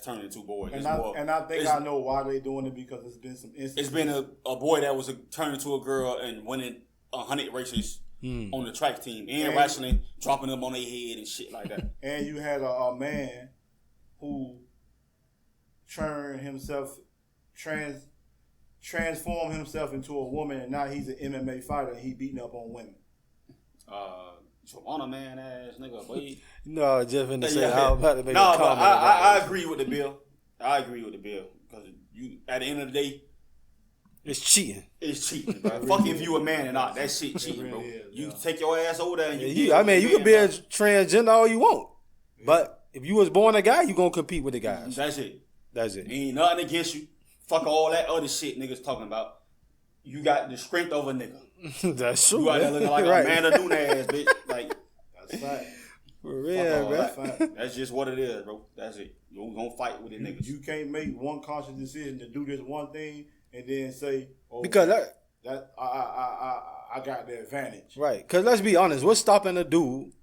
A: turning into boys.
C: And I think I know why they doing it, because it's been some instances.
A: It's been a boy that was turned into a girl and winning 100 races on the track team and wrestling, dropping them on their head and shit like that.
C: And you had a man who transformed himself into a woman, and now he's an MMA fighter and he beating up on women.
A: Joanna man ass nigga, boy.
B: No, just in the say I was about to make a
A: but
B: comment.
A: I agree with the bill. Because you at the end of the day,
B: it's cheating.
A: It's cheating, bro. Fuck if you a man or not. That shit cheating, bro. You take your ass over there and
B: you can be a transgender all you want, but if you was born a guy, you gonna compete with the guys.
A: That's it.
B: Ain't
A: nothing against you. Fuck all that other shit niggas talking about. You got the strength of a nigga.
B: That's true.
A: You out there looking like a Amanda Nunes, bitch. Like,
C: that's fact.
B: For real, bro.
A: That's just what it is, bro. That's it. You gonna fight with the niggas.
C: You can't make one conscious decision to do this one thing and then say, "Oh,
B: because
C: I got the advantage."
B: Right. Because let's be honest, what's stopping a dude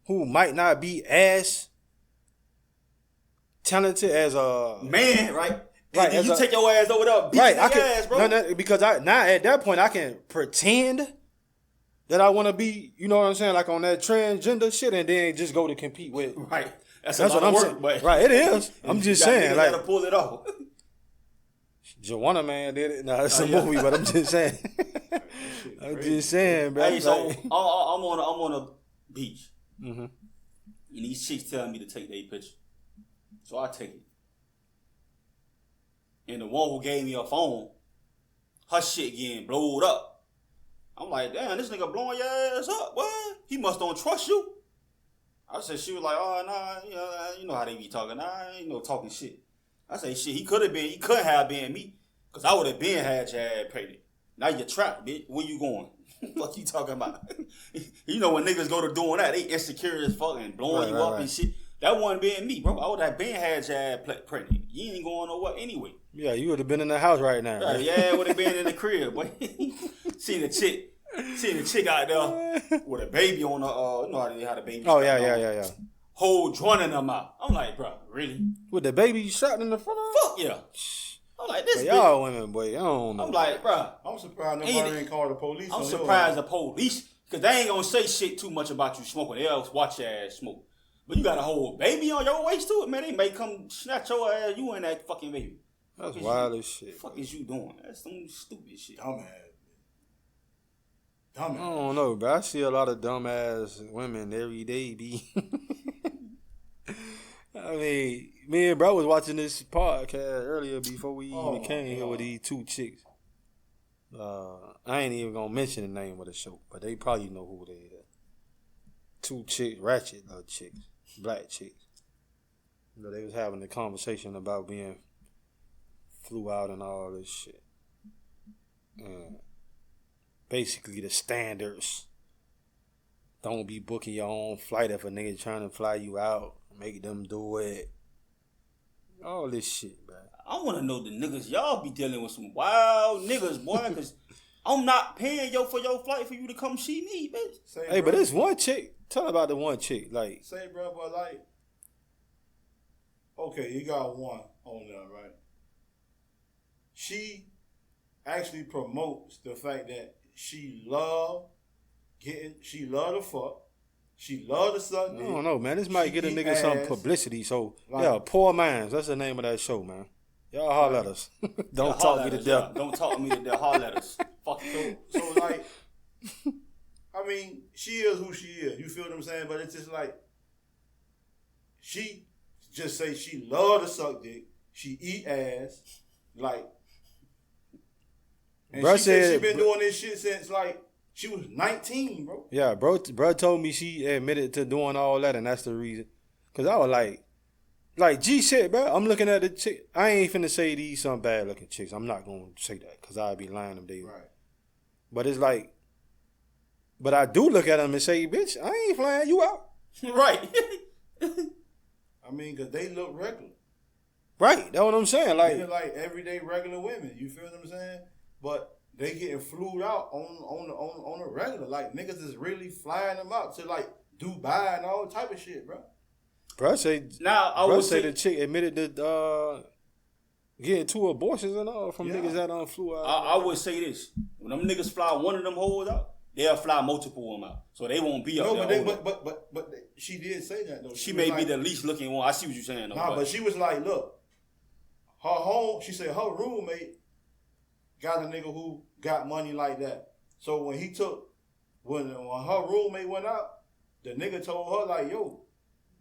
B: who might not be as talented as a
A: man, right?
B: Right,
A: and you take your ass over there, beat your ass, bro.
B: No, because now at that point I can pretend that I want to be, you know what I'm saying, like on that transgender shit, and then just go to compete with.
A: Right. That's
B: what I'm saying.
A: But
B: right, it is. I'm just saying, like,
A: gotta pull it off.
B: Joanna man did it. Nah, it's a movie, but I'm just saying. I'm just saying, bro.
A: Hey, so I'm on a beach,
B: mm-hmm.
A: and these chicks telling me to take their picture, so I take it. And the one who gave me a phone, her shit getting blowed up. I'm like, damn, this nigga blowing your ass up, boy. He must don't trust you. I said, she was like, oh, nah, you know how they be talking. Nah, ain't no talking shit. I say, shit, he could have been me. Because I would have been had your ass pregnant. Now you're trapped, bitch. Where you going? What you talking about? You know when niggas go to doing that, they insecure as fuck and blowing you up and shit. That wasn't being me, bro. I would have been had your ass pregnant. You ain't going nowhere anyway.
B: Yeah, you would have been in the house right now.
A: Right, yeah, would have been in the crib, boy. Seen the chick out there with a baby on her. You know how they had a baby.
B: Oh yeah.
A: Whole joining them out. I'm like, bro, really?
B: With the baby strapped in the front of her?
A: Fuck yeah. I'm like, this.
B: Y'all women, boy. I don't know.
A: I'm like, bro.
C: I'm surprised nobody ain't called the police.
A: I'm surprised the police, because they ain't gonna say shit too much about you smoking. They'll watch your ass smoke. But you got a whole baby on your waist to it, man. They may come snatch your ass. You and that fucking baby.
B: That's wild as shit.
A: What the fuck is you doing? That's some stupid shit.
C: Dumbass.
B: I don't know, but I see a lot of dumbass women every day. I I mean, me and bro was watching this podcast earlier before we even came here with these two chicks. I ain't even gonna mention the name of the show, but they probably know who they are. Two chicks, ratchet little chicks, black chicks. You know, they was having a conversation about being flew out and all this shit. Basically the standards. Don't be booking your own flight if a nigga trying to fly you out. Make them do it. All this shit, man.
A: I want to know the niggas. Y'all be dealing with some wild niggas, boy, because I'm not paying for your flight for you to come see me, bitch.
B: Hey, but it's one chick. Tell about the one chick. Like,
C: say, bro, but like, okay, you got one on there, right? She actually promotes the fact that she love the fuck. She love the suck.
B: I don't know, man. This might get a nigga some publicity. So, yeah, Poor Minds. That's the name of that show, man. Y'all holler at us. Don't talk me to death.
A: Don't talk me to death. Holler at us. Fuck you.
C: So like, I mean, she is who she is. You feel what I'm saying? But it's just like, she just say she love to suck dick. She eat ass. Like, and she said she been doing this shit since like, she was 19, bro.
B: Yeah, bro told me she admitted to doing all that, and that's the reason. Because I was like G said, bro, I'm looking at the chick. I ain't finna say these some bad looking chicks. I'm not going to say that because I'd be lying if they were.
C: Right.
B: But it's like, but I do look at them and say, bitch, I ain't flying you out.
A: Right.
C: I mean, because they look regular.
B: Right, that's what I'm saying.
C: Like everyday regular women. You feel what I'm saying? But they getting flued out on a regular. Like, niggas is really flying them out to, like, Dubai and all type of shit, bro.
B: Bro say the chick admitted to getting 2 abortions and all from niggas that flew out.
A: I would say this. When them niggas fly one of them hoes out, they'll fly multiple of them out. So they won't be out there.
C: But she did say that, though.
A: She may be the least looking one. I see what you're saying, though.
C: Nah, but she was like, look, she said her roommate got a nigga who got money like that. So when her roommate went out, the nigga told her like, yo,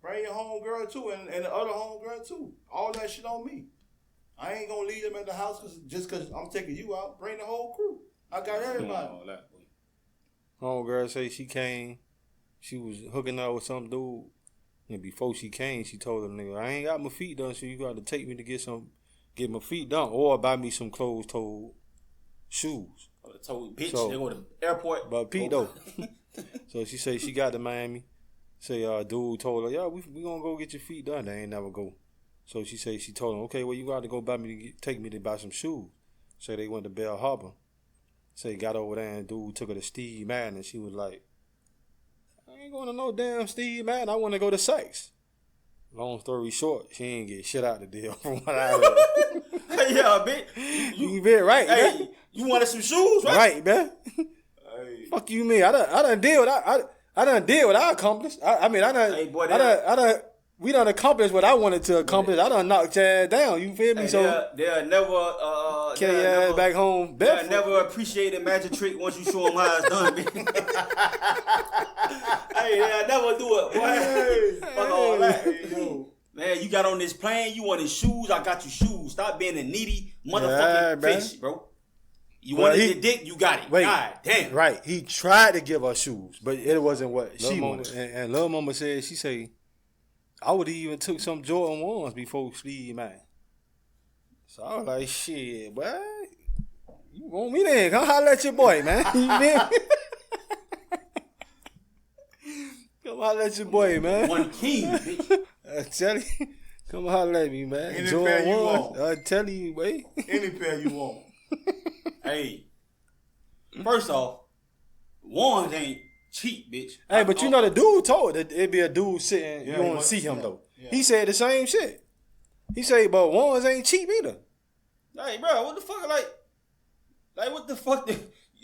C: bring your homegirl too and the other homegirl too. All that shit on me. I ain't gonna leave them at the house just cause I'm taking you out. Bring the whole crew. I got everybody.
B: Homegirl say she came, she was hooking up with some dude, and before she came, she told the nigga, I ain't got my feet done, so you got to take me to get my feet done, or buy me some closed-toed shoes.
A: Bitch, they go to the airport.
B: But Pete though. So she say she got to Miami. Say dude told her, yeah, we gonna go get your feet done. They ain't never go. So she say she told him, okay, well you got to go take me to buy some shoes. So they went to Bell Harbor. Say got over there and dude took her to Steve Madden and she was like, I ain't going to no damn Steve Madden. I want to go to Sykes. Long story short, she ain't get shit out the deal from what I heard.
A: Yeah, bitch.
B: You been right,
A: hey,
B: man.
A: You wanted some shoes, right?
B: Right, man. Hey. Fuck you, mean? I done deal with I done did what I accomplished. We done accomplished what I wanted to accomplish. I done knocked your ass down. You feel me?
A: Hey,
B: so
A: they'll never
B: carry your ass back home.
A: They'll never appreciate the magic trick once you show them how it's done, bitch. Hey, they'll never do it, boy. Fuck all that. Man, you got on this plane. You wanted shoes. I got you shoes. Stop being a needy motherfucking bitch, bro. You wanted the dick, you got it.
B: Wait,
A: God damn.
B: Right. He tried to give her shoes, but it wasn't what she wanted. And Lil Mama said, she say, I would have even took some Jordan 1s before Steve, man. So I was like, shit, boy. You want me then? Come holler at your boy, man. You feel me? Come holler at your boy, man.
A: One king, bitch.
B: I tell you. Come holler at me, man.
C: Any pair you want.
B: I tell you, boy.
C: Any pair you want.
A: Hey, first off, ones ain't cheap, bitch.
B: Hey, but you know the dude told that it'd be a dude sitting. You don't see him though. Yeah. He said the same shit. He said, but ones ain't cheap either.
A: Hey, bro, what the fuck? Like what the fuck?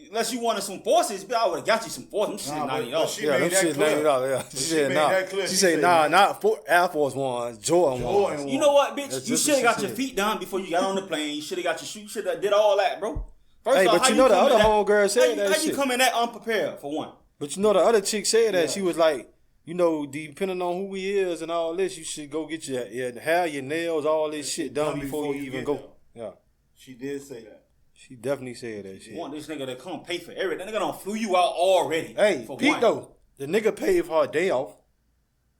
A: Unless you wanted some forces, I would have got you some forces. Them shit $90.
B: Yeah, them shit $90. Yeah, she said nah. She said nah, not Air Force Ones, Jordan ones.
A: You know what, bitch? You should have got your feet done before you got on the plane. You should have got your shoes. Should have did all that, bro.
B: First off, but you know the other homegirl said that
A: shit. How you come in that unprepared for one?
B: But you know the other chick said that she was like, you know, depending on who he is and all this, you should go get your hair, your nails, all this shit done before you even go. Yeah.
C: She did say that.
B: She definitely said that shit.
A: You want this nigga to come pay for everything. That nigga done flew you out already.
B: Hey, Pete though, the nigga paid for her day off.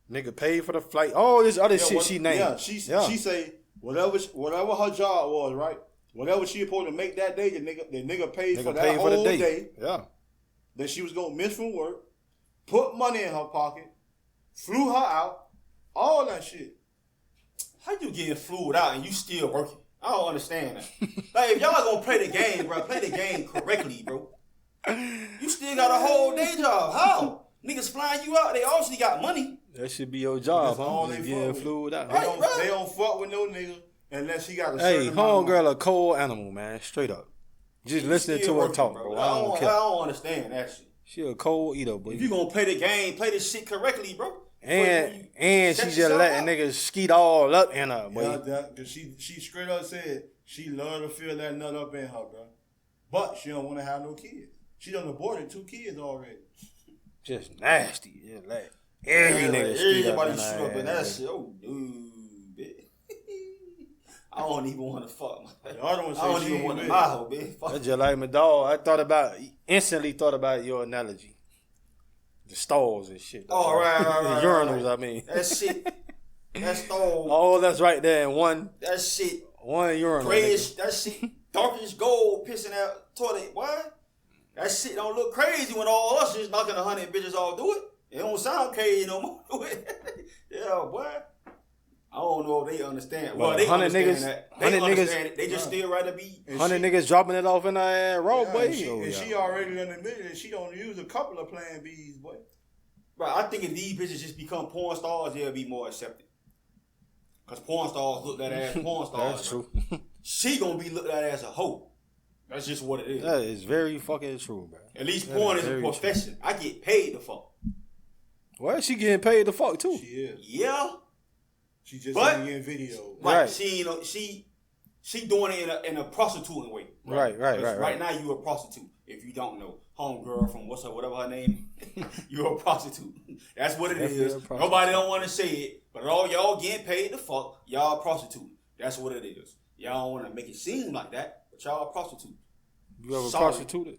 B: Nigga paid for the flight. All this other shit she named.
C: Yeah, she say whatever her job was, right? Whatever she supposed to make that day, the nigga paid for that whole day.
B: Yeah.
C: That she was gonna miss from work, put money in her pocket, flew her out, all that shit.
A: How you getting flued out and you still working? I don't understand that. Like, if y'all gonna play the game, bro, play the game correctly, bro. You still got a whole day job. How? Niggas flying you out, they obviously got money.
B: That should be your job,
C: That's all
B: huh?
C: they
B: Getting
C: fuck
B: flued out.
C: They don't fuck with no nigga unless he got a certain amount of money.
B: Homegirl a cold animal, man. Straight up. Just listening to her talk, bro. I
A: don't understand that shit.
B: She a cold eater, but
A: if you gonna play the game, play this shit correctly, bro.
B: And she just letting niggas skeet all up in her, boy.
C: Yeah, cause she straight up said she love to feel that nut up in her, bro. But she don't want to have no kids. She done aborted 2 kids already.
B: Just nasty. Yeah, like every nigga skeet up in
A: shoot up in
B: her.
A: that shit. Oh, dude, bitch. I don't even want to fuck. I don't even want to my hoe, bitch.
B: That's just like my dog. I instantly thought about your analogy. The stalls and shit.
A: Oh, right.
B: The urinals, I mean.
A: That shit. That stall.
B: Oh, that's right there in one.
A: That shit.
B: One urinal.
A: Grayish. That shit. Darkish gold pissing out toilet. What? That shit don't look crazy when all us just knocking 100 bitches all do it. It don't sound crazy no more. Yeah, boy. I don't know if they understand. Well, they understand niggas, that. They understand it. They just still rather be
B: 100 niggas dropping it off in her ass raw, boy.
C: And she already done admitted that she don't use a couple of Plan Bs, boy.
A: Right, I think if these bitches just become porn stars, they'll be more accepted. Because porn stars look at as porn stars.
B: That's true.
A: She gonna be looked at as a hoe. That's just what it is.
B: That is very fucking true, bro.
A: At least porn is a profession. True. I get paid to fuck.
B: Well, she getting paid to fuck too.
C: She is.
A: Yeah.
C: She just getting video.
A: Right. She doing it in a prostituting way.
B: Right.
A: Right now you a prostitute. If you don't know, homegirl from whatever her name, you're a prostitute. That's what it is. Nobody don't want to say it, but all y'all getting paid to fuck. Y'all a prostitute. That's what it is. Y'all don't want to make it seem like that, but y'all a prostitute.
B: You ever prostituted?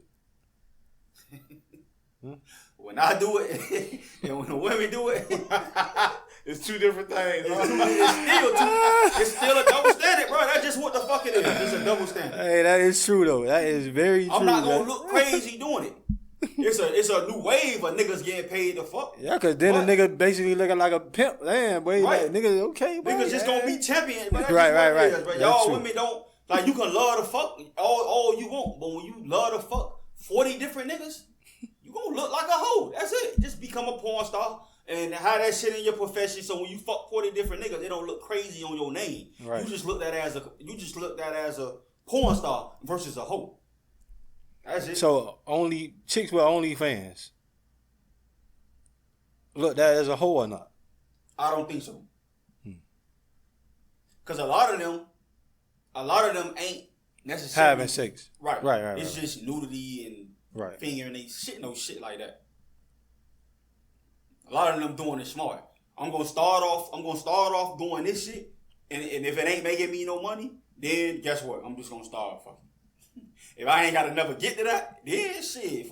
A: When I do it, and when the women do it,
C: it's 2 different things.
A: It's still a double standard, bro. That's just what the fuck it is. It's a double standard.
B: Hey, that is true though. That is very true.
A: I'm not gonna look crazy doing it. It's a new wave of niggas getting paid to fuck.
B: Yeah, cause then a nigga basically looking like a pimp. Damn, boy.
A: Right.
B: Like, niggas, okay, boy.
A: Niggas just gonna be champion.
B: Right.
A: But y'all women don't, like, you can love to fuck all you want, but when you love to fuck 40 different niggas, you gonna look like a hoe. That's it. Just become a porn star and have that shit in your profession. So when you fuck 40 different niggas, they don't look crazy on your name. Right. You just look at that as a porn star versus a hoe. That's it.
B: So only chicks with OnlyFans look that as a hoe or not?
A: I don't think so. Cause a lot of them ain't necessarily
B: having sex.
A: Right. It's just nudity and fingering they shit, no shit like that. A lot of them doing it smart. I'm gonna start off doing this shit, and if it ain't making me no money, then guess what? I'm just gonna start fucking. If I ain't gotta never get to that, then shit.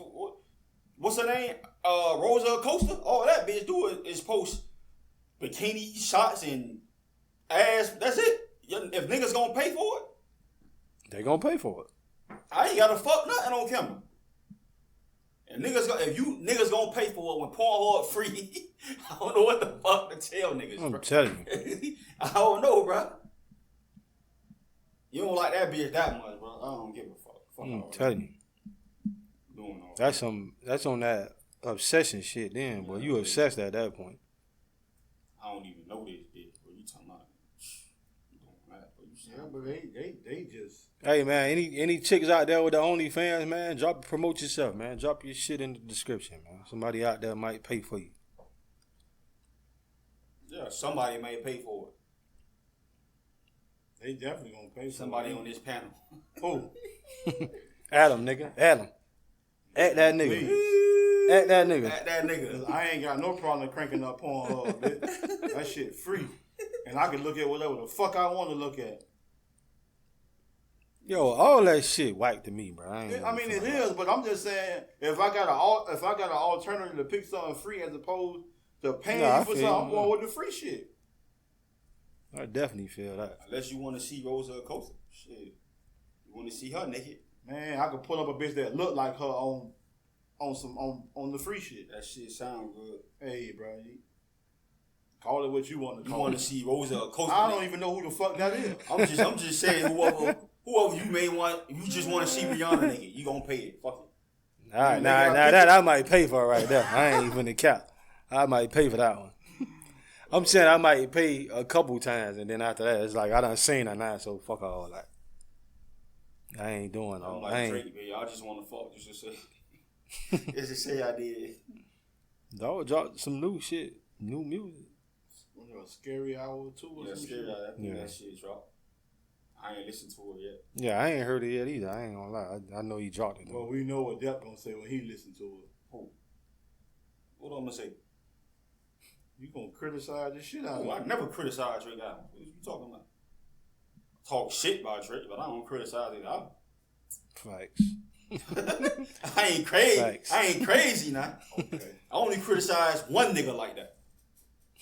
A: What's her name? Rosa Costa. All that bitch do is post bikini shots and ass. That's it. If niggas gonna pay for it,
B: they gonna pay for it.
A: I ain't gotta fuck nothing on camera. And if you niggas gonna pay for it when Pornhub free, I don't know what the fuck to tell niggas.
B: I'm telling you.
A: I don't know, bro. You don't like that bitch that much, bro. I don't give a fuck.
B: I'm telling you. That's on that obsession shit then, boy. You obsessed at that point.
A: I don't even know this bitch, bro. You talking about
C: yeah, but they just.
B: Hey man, any chicks out there with the OnlyFans, man, promote yourself, man. Drop your shit in the description, man. Somebody out there might pay for you.
A: Yeah, somebody may pay for it.
C: They definitely gonna pay for
A: somebody on this panel.
C: Who?
B: Adam, nigga. Adam. At that nigga.
C: Please.
B: At that nigga.
A: At that nigga.
C: I ain't got no problem cranking up Pornhub, bitch. That shit free. And I can look at whatever the fuck I want to look at.
B: Yo, all that shit whack to me, bro.
C: I mean, it is, but I'm just saying, if I got an alternative to pick something free as opposed to paying for something, I'm going with the free shit.
B: I definitely feel that.
A: Unless you want to see Rosa Acosta. Shit. You want to see her naked.
C: Man, I could pull up a bitch that look like her on the free shit.
A: That shit sound good.
C: Hey, bro. Call it what you want to call it.
A: You want to see Rosa Acosta.
C: I don't even know who the fuck that is.
A: I'm just saying, whoever you may want, if you just want to see Rihanna naked, you gonna pay it. Fuck it.
B: All right, now that I might pay for it right there. I ain't even the cap. I might pay for that one. I'm saying I might pay a couple times, and then after that, it's like I done seen her now, so fuck all that. I ain't doing all that.
A: I'm like Drake, baby. I just want to fuck. Just to say, just to say I did.
B: Dog dropped some new shit, new music.
C: Scary Hour 2 or some
A: Scary
C: shit.
A: Hour. I think that shit dropped. I ain't listened to it yet.
B: Yeah, I ain't heard it yet either. I ain't gonna lie. I know he dropped it.
C: Well, we know what Depp gonna say when he listen to it.
A: Who? What I'm gonna say?
C: You gonna criticize the shit out of
A: Oh, I
C: him.
A: never criticize Drake album. What you talking about? Talk shit about Drake, but I don't criticize it album.
B: Facts.
A: I ain't crazy.
B: Facts.
A: I ain't crazy now.
C: Okay.
A: I only criticize one nigga like that.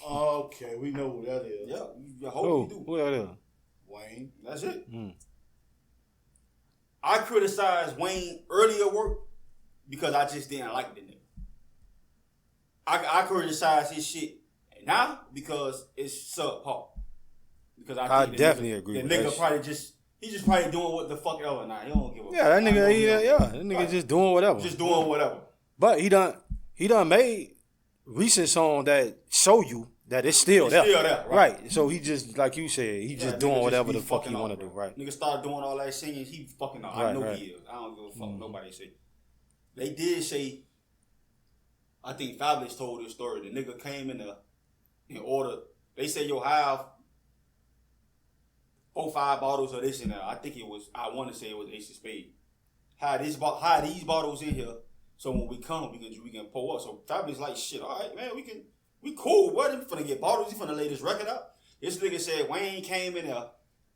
C: Okay, we know who that is.
A: Yeah, I hope you do.
B: Who that is?
C: Wayne.
A: That's it.
B: Mm.
A: I criticized Wayne earlier work because I just didn't like the nigga. I criticize his shit now because it's subpar. Because I think
B: definitely agree with
A: the
B: that
A: nigga probably he's just probably doing what the fuck ever now. He don't give a
B: Yeah, that
A: fuck.
B: nigga, that nigga just doing whatever.
A: Just doing whatever.
B: But he done made recent song that show you that it's still there.
A: Still there,
B: right. So he just, like you said, he just doing whatever the fuck he
A: fucking
B: want
A: up,
B: to do,
A: bro.
B: right?
A: Nigga started doing all that singing, he fucking up.
B: Right,
A: I know
B: right.
A: he is. I don't give a fuck nobody say. They did say, I think Fabulous told this story. The nigga came in order. They said, yo, have 4-5 bottles of this in there. I want to say it was Ace of Spades. Had these bottles in here, so when we come, we can pour up. So Fabulous like, shit, all right, man, we cool. What? He finna get bottles. He finna lay this record out. This nigga said Wayne came in there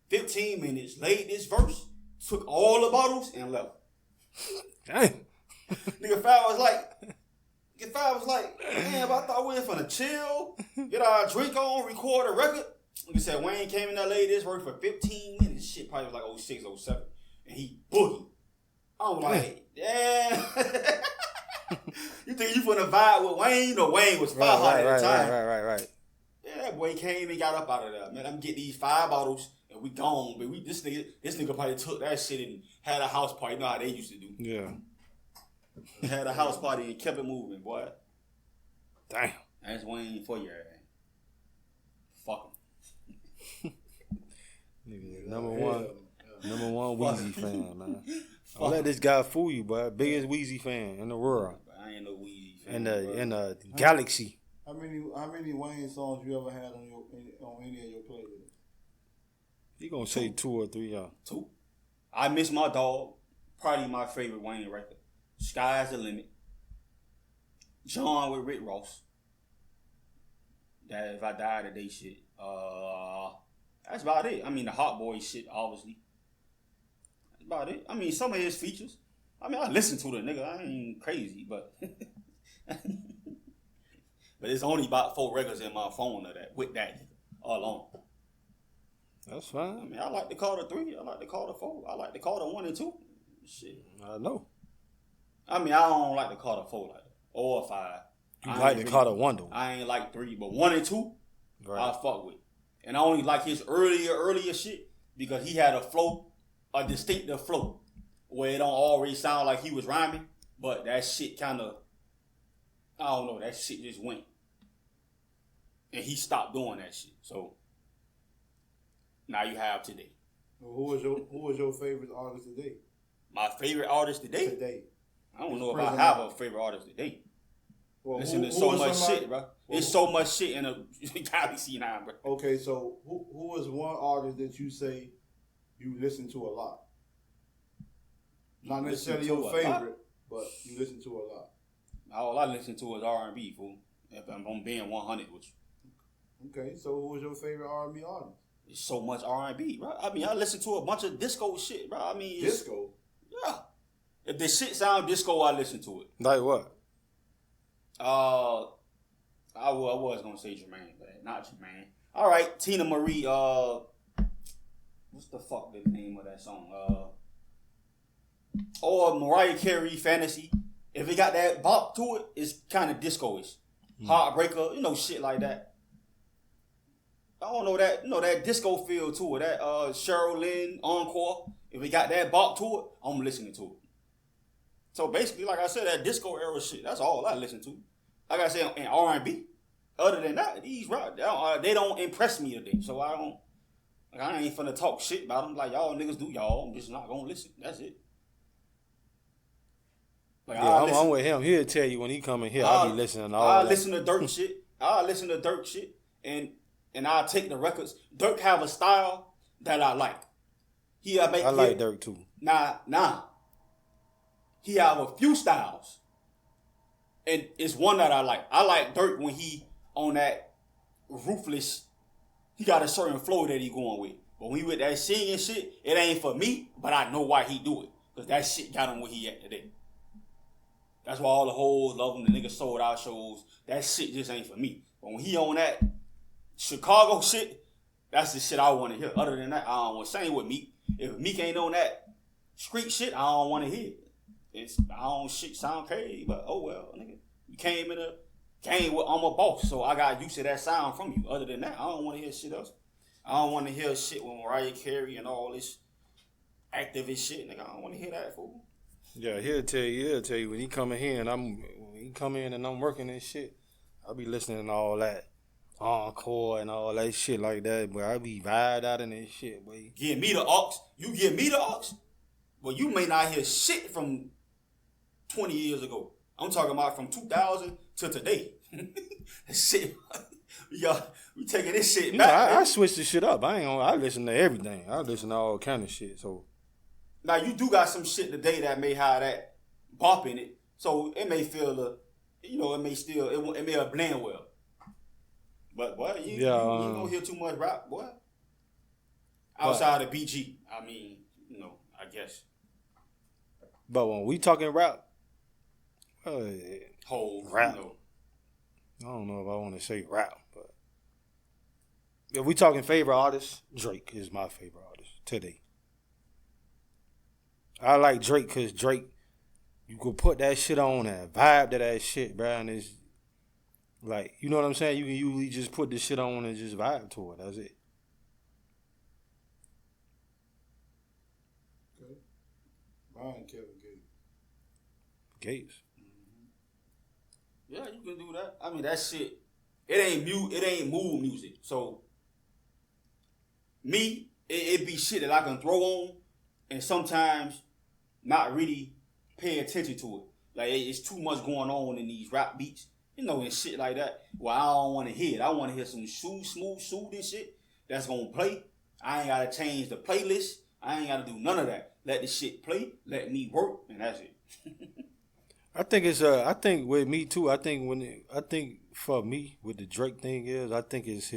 A: 15 minutes, laid this verse, took all the bottles, and left.
B: Damn.
A: Nigga Fab was like, damn, I thought we were finna chill, get our drink on, record a record. Nigga said Wayne came in there, laid this verse for 15 minutes. Shit probably was like 06, 07. And he boogie. I'm like, damn. You think you finna vibe with Wayne? You know Wayne was 500 at the time.
B: Right.
A: Yeah, that boy came and got up out of there. Man, I'm get these 5 bottles and we gone. But this nigga probably took that shit and had a house party. You know how they used to do.
B: Yeah.
A: Had a house party and kept it moving, boy.
B: Damn.
A: That's Wayne for your ass. Fuck him.
B: Nigga, number one Weezy fan, man. Don't let this guy fool you, boy. Biggest Weezy fan in the world.
A: I ain't no Weezy fan.
B: In the galaxy.
C: How many Wayne songs you ever had on any of your playlists?
B: He gonna say 2 or 3, y'all.
A: 2. I Miss My Dog. Probably my favorite Wayne record. Sky's the Limit. John with Rick Ross. That If I Die Today shit. That's about it. I mean, the Hot Boy shit, obviously. That's about it. I mean, some of his features. I mean, I listen to the nigga. I ain't crazy, but... But it's only about 4 records in my phone of that, with that alone.
B: That's fine.
A: I mean, I like to call the 3. I like to call the 4. I like to call the 1 and 2. Shit.
B: I know.
A: I mean, I don't like to call the 4 like that. Or 5.
B: You like to call the 1, though.
A: I ain't like 3, but 1 and 2,
B: right.
A: I fuck with. And I only like his earlier shit because he had a distinctive flow, where it don't always sound like he was rhyming, but that shit kind of, I don't know, that shit just went. And he stopped doing that shit. So now you have Today.
C: Well, who was your favorite artist today?
A: My favorite artist today?
C: Today.
A: I don't know if I have a favorite artist today.
C: Well,
A: Listen to so much shit, bro. There's so much shit in a galaxy now, bro.
C: Okay, so who is one artist that you say you listen to a lot? Not necessarily your favorite, but you listen to a lot.
A: All I listen to is R&B, fool. If I'm being 100 with you.
C: Okay, so who was your favorite R&B artist?
A: It's so much R&B, bro. I mean, I listen to a bunch of disco shit, bro. I mean,
C: Disco?
A: Yeah. If the shit sound disco, I listen to it.
B: Like what?
A: I was gonna say Jermaine, but not Jermaine. All right, Tina Marie. What's the fuck the name of that song? Or Mariah Carey, Fantasy. If it got that bop to it, it's kind of disco-ish. Heartbreaker, shit like that. I don't know that disco feel to it. That Cheryl Lynn Encore. If it got that bop to it, I'm listening to it. So basically, like I said, that disco era shit. That's all I listen to. Like I said, in R&B. Other than that, these rock they don't impress me today. So I don't. Like, I ain't finna talk shit about them. Like, y'all niggas do y'all. I'm just not gonna listen. That's it. Like,
B: yeah, I'm with him. He'll tell you when he come in here, I'll be listening to all that.
A: Listen to Dirk shit. I listen to Dirk shit. And I'll take the records. Dirk have a style that I like. I
B: like Dirk too.
A: Nah. He have a few styles. And it's one that I like. I like Dirk when he on that ruthless. He got a certain flow that he going with. But when he with that singing shit, it ain't for me, but I know why he do it. Because that shit got him where he at today. That's why all the hoes love him. The nigga sold out shows. That shit just ain't for me. But when he on that Chicago shit, that's the shit I want to hear. Other than that, I don't want to sing with Meek. If Meek ain't on that street shit, I don't want to hear it. I don't shit sound crazy, but oh well, nigga. You came with I'm a boss, so I got used to that sound from you. Other than that, I don't want to hear shit else. I don't want to hear shit with Mariah Carey and all this activist shit, nigga. I don't want to hear that, fool.
B: Yeah, he'll tell you when he come in here and I'm working and shit, I'll be listening to all that encore and all that shit like that, but I be vibed out in this shit, boy.
A: Give me the aux. You give me the aux? Well, you may not hear shit from 20 years ago. I'm talking about from 2000 to today. Shit. We taking this shit back.
B: I switch the shit up. I listen to everything. I listen to all kind of shit, so.
A: Now, you do got some shit today that may have that bop in it. So, it may feel it may blend well. But, boy, you ain't gonna hear too much rap, boy. Outside of BG. I mean, I guess.
B: But when we talking rap,
A: whole
B: rap. I don't know if I want to say rap, but if we talking favorite artist, Drake is my favorite artist today. I like Drake because Drake, you could put that shit on and vibe to that shit, bro, and it's like, you know what I'm saying? You can usually just put the shit on and just vibe to it. That's it.
C: Okay. Mine, Kevin
B: Gates.
A: Yeah, you can do that. I mean, that shit, it ain't mood music. So, it be shit that I can throw on and sometimes not really pay attention to it. Like, it's too much going on in these rap beats, and shit like that. Well, I don't want to hear it. I want to hear some smooth, soothing shit that's going to play. I ain't got to change the playlist. I ain't got to do none of that. Let the shit play, let me work, and that's it.
B: I think with me too. I think for me with the Drake thing is, I think it's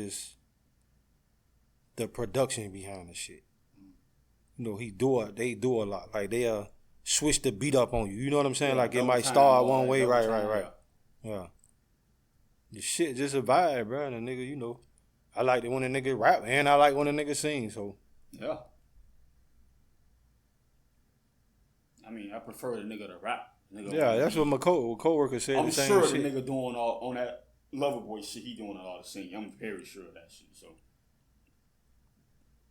B: the production behind the shit. They do a lot. Like they switch the beat up on you. You know what I'm saying? Like it might start one way, right. Yeah. The shit just a vibe, bro. And a nigga, I like it when a nigga rap and I like when a nigga sing. So
A: yeah. I mean, I prefer the nigga to rap.
B: Yeah, that's what my coworker said.
A: I'm
B: the same
A: sure
B: shit.
A: the nigga doing all on that Loverboy shit, he doing a lot of singing. I'm very sure of that shit. So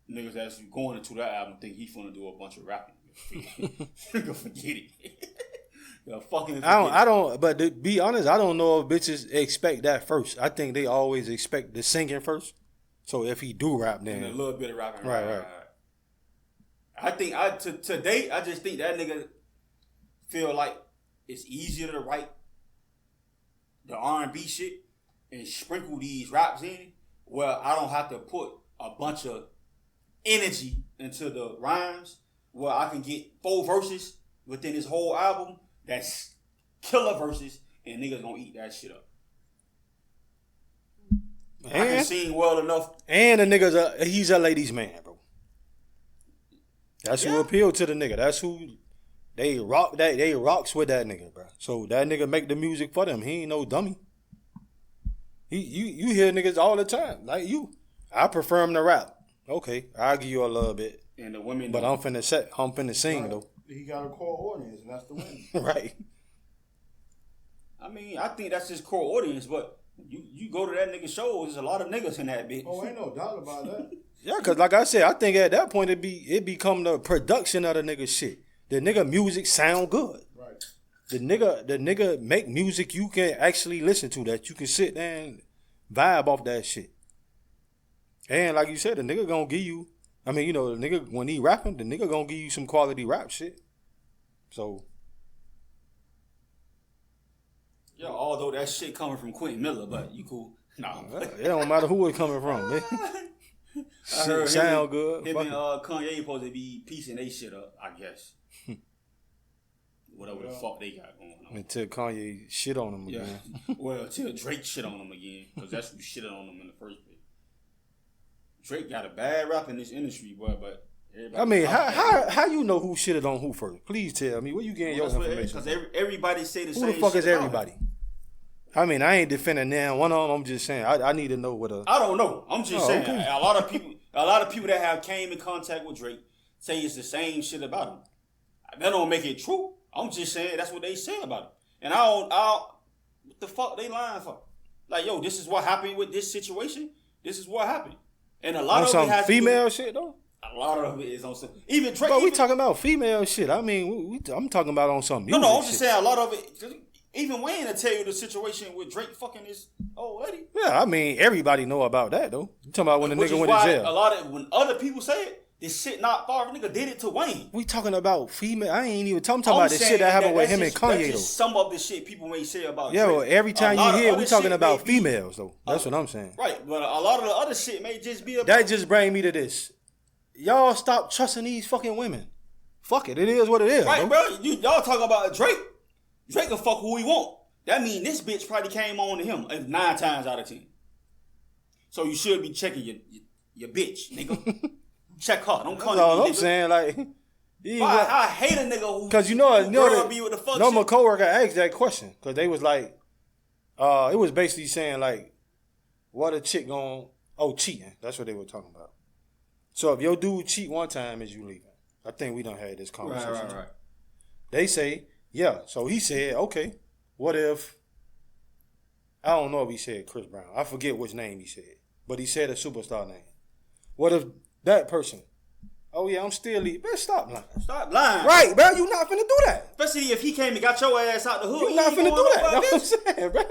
A: niggas that's going into that album think he finna do a bunch of rapping. Nigga, forget it.
B: I don't. But to be honest, I don't know if bitches expect that first. I think they always expect the singing first. So if he do rap, then
A: and a little bit of rapping.
B: Right.
A: I think to date, I just think that nigga feel like it's easier to write the R&B shit and sprinkle these raps in where I don't have to put a bunch of energy into the rhymes, where I can get 4 verses within this whole album that's killer verses and niggas gonna eat that shit up.
B: And,
A: I can sing well enough.
B: And the nigga's he's a ladies' man, bro. That's who appealed to the nigga. That's who they rocks with that nigga, bro. So that nigga make the music for them. He ain't no dummy. You hear niggas all the time. Like you. I prefer him to rap. Okay, I'll give you a little bit.
A: And the women
B: but I'm finna sing though.
C: He got a core audience and that's the women.
B: Right.
A: I mean, I think that's his core audience, but you go to that nigga shows, there's a lot of niggas in that bitch.
C: Oh, ain't no doubt about that.
B: Yeah, cause like I said, I think at that point it become the production of the nigga shit. The nigga music sound good.
C: Right.
B: The nigga make music you can actually listen to, that you can sit there and vibe off that shit. And like you said, the nigga gonna give you, I mean, you know, the nigga when he rapping, the nigga gonna give you some quality rap shit. So
A: Yeah, although that shit coming from Quentin Miller, but you cool. Nah.
B: it don't matter who it's coming from, man.
A: I heard
B: sound good.
A: Him and Kanye supposed to be piecing they shit up, I guess. Whatever the fuck they got going on.
B: Until Kanye shit on him again.
A: Well, until Drake shit on him again, because that's who shitted on him in the first place. Drake got a bad rap in this industry, boy, but
B: I mean, how you know who shitted on who first? Please tell me. Where you getting your information?
A: Because everybody say the same shit.
B: Who the fuck is everybody? I mean, I ain't defending them. One of them, I'm just saying. I need to know what
A: I don't know. I'm just saying.
B: Okay.
A: A lot of people that have came in contact with Drake say it's the same shit about him. That don't make it true. I'm just saying that's what they say about him. And what the fuck they lying for? Like, yo, this is what happened with this situation. This is what happened. And a lot
B: on
A: of
B: some
A: it has
B: female shit though.
A: A lot of it is on some. Even Drake.
B: But we talking about female shit. I mean, I'm talking about on some music.
A: No, I'm just saying a lot of it. Even Wayne will tell you the situation with Drake fucking this old lady.
B: Yeah, I mean, everybody know about that though. You talking about when the nigga went to jail?
A: A lot of when other people say it, this shit not far. Nigga did it to Wayne.
B: We talking about female. I ain't even talking about the shit that happened with him and Kanye though.
A: Some of the shit people may say about.
B: Yeah,
A: Drake.
B: well, every time you hear, we talking about females though. That's what I'm saying.
A: Right, but a lot of the other shit may just be about.
B: That just bring me to this. Y'all stop trusting these fucking women. Fuck it. It is what it is.
A: Right, bro. Y'all talking about Drake. Drake can fuck who he want. That mean this bitch probably came on to him 9 times out of 10. So you should be checking your bitch, nigga. Check her. Don't call me.
B: No, I'm saying like.
A: I hate a nigga who.
B: Because you know my coworker asked that question because they was like, it was basically saying like, what a chick cheating. That's what they were talking about. So if your dude cheat one time, is you leaving? I think we done had this conversation.
A: Right.
B: They say, yeah. So he said, okay, what if, I don't know if he said Chris Brown. I forget which name he said. But he said a superstar name. What if that person, oh yeah, I'm still leaving. Man, stop lying.
A: Stop lying.
B: Right, bro. You not finna do that.
A: Especially if he came and got your ass out the hood.
B: You not finna do that. That's what I'm saying, bro.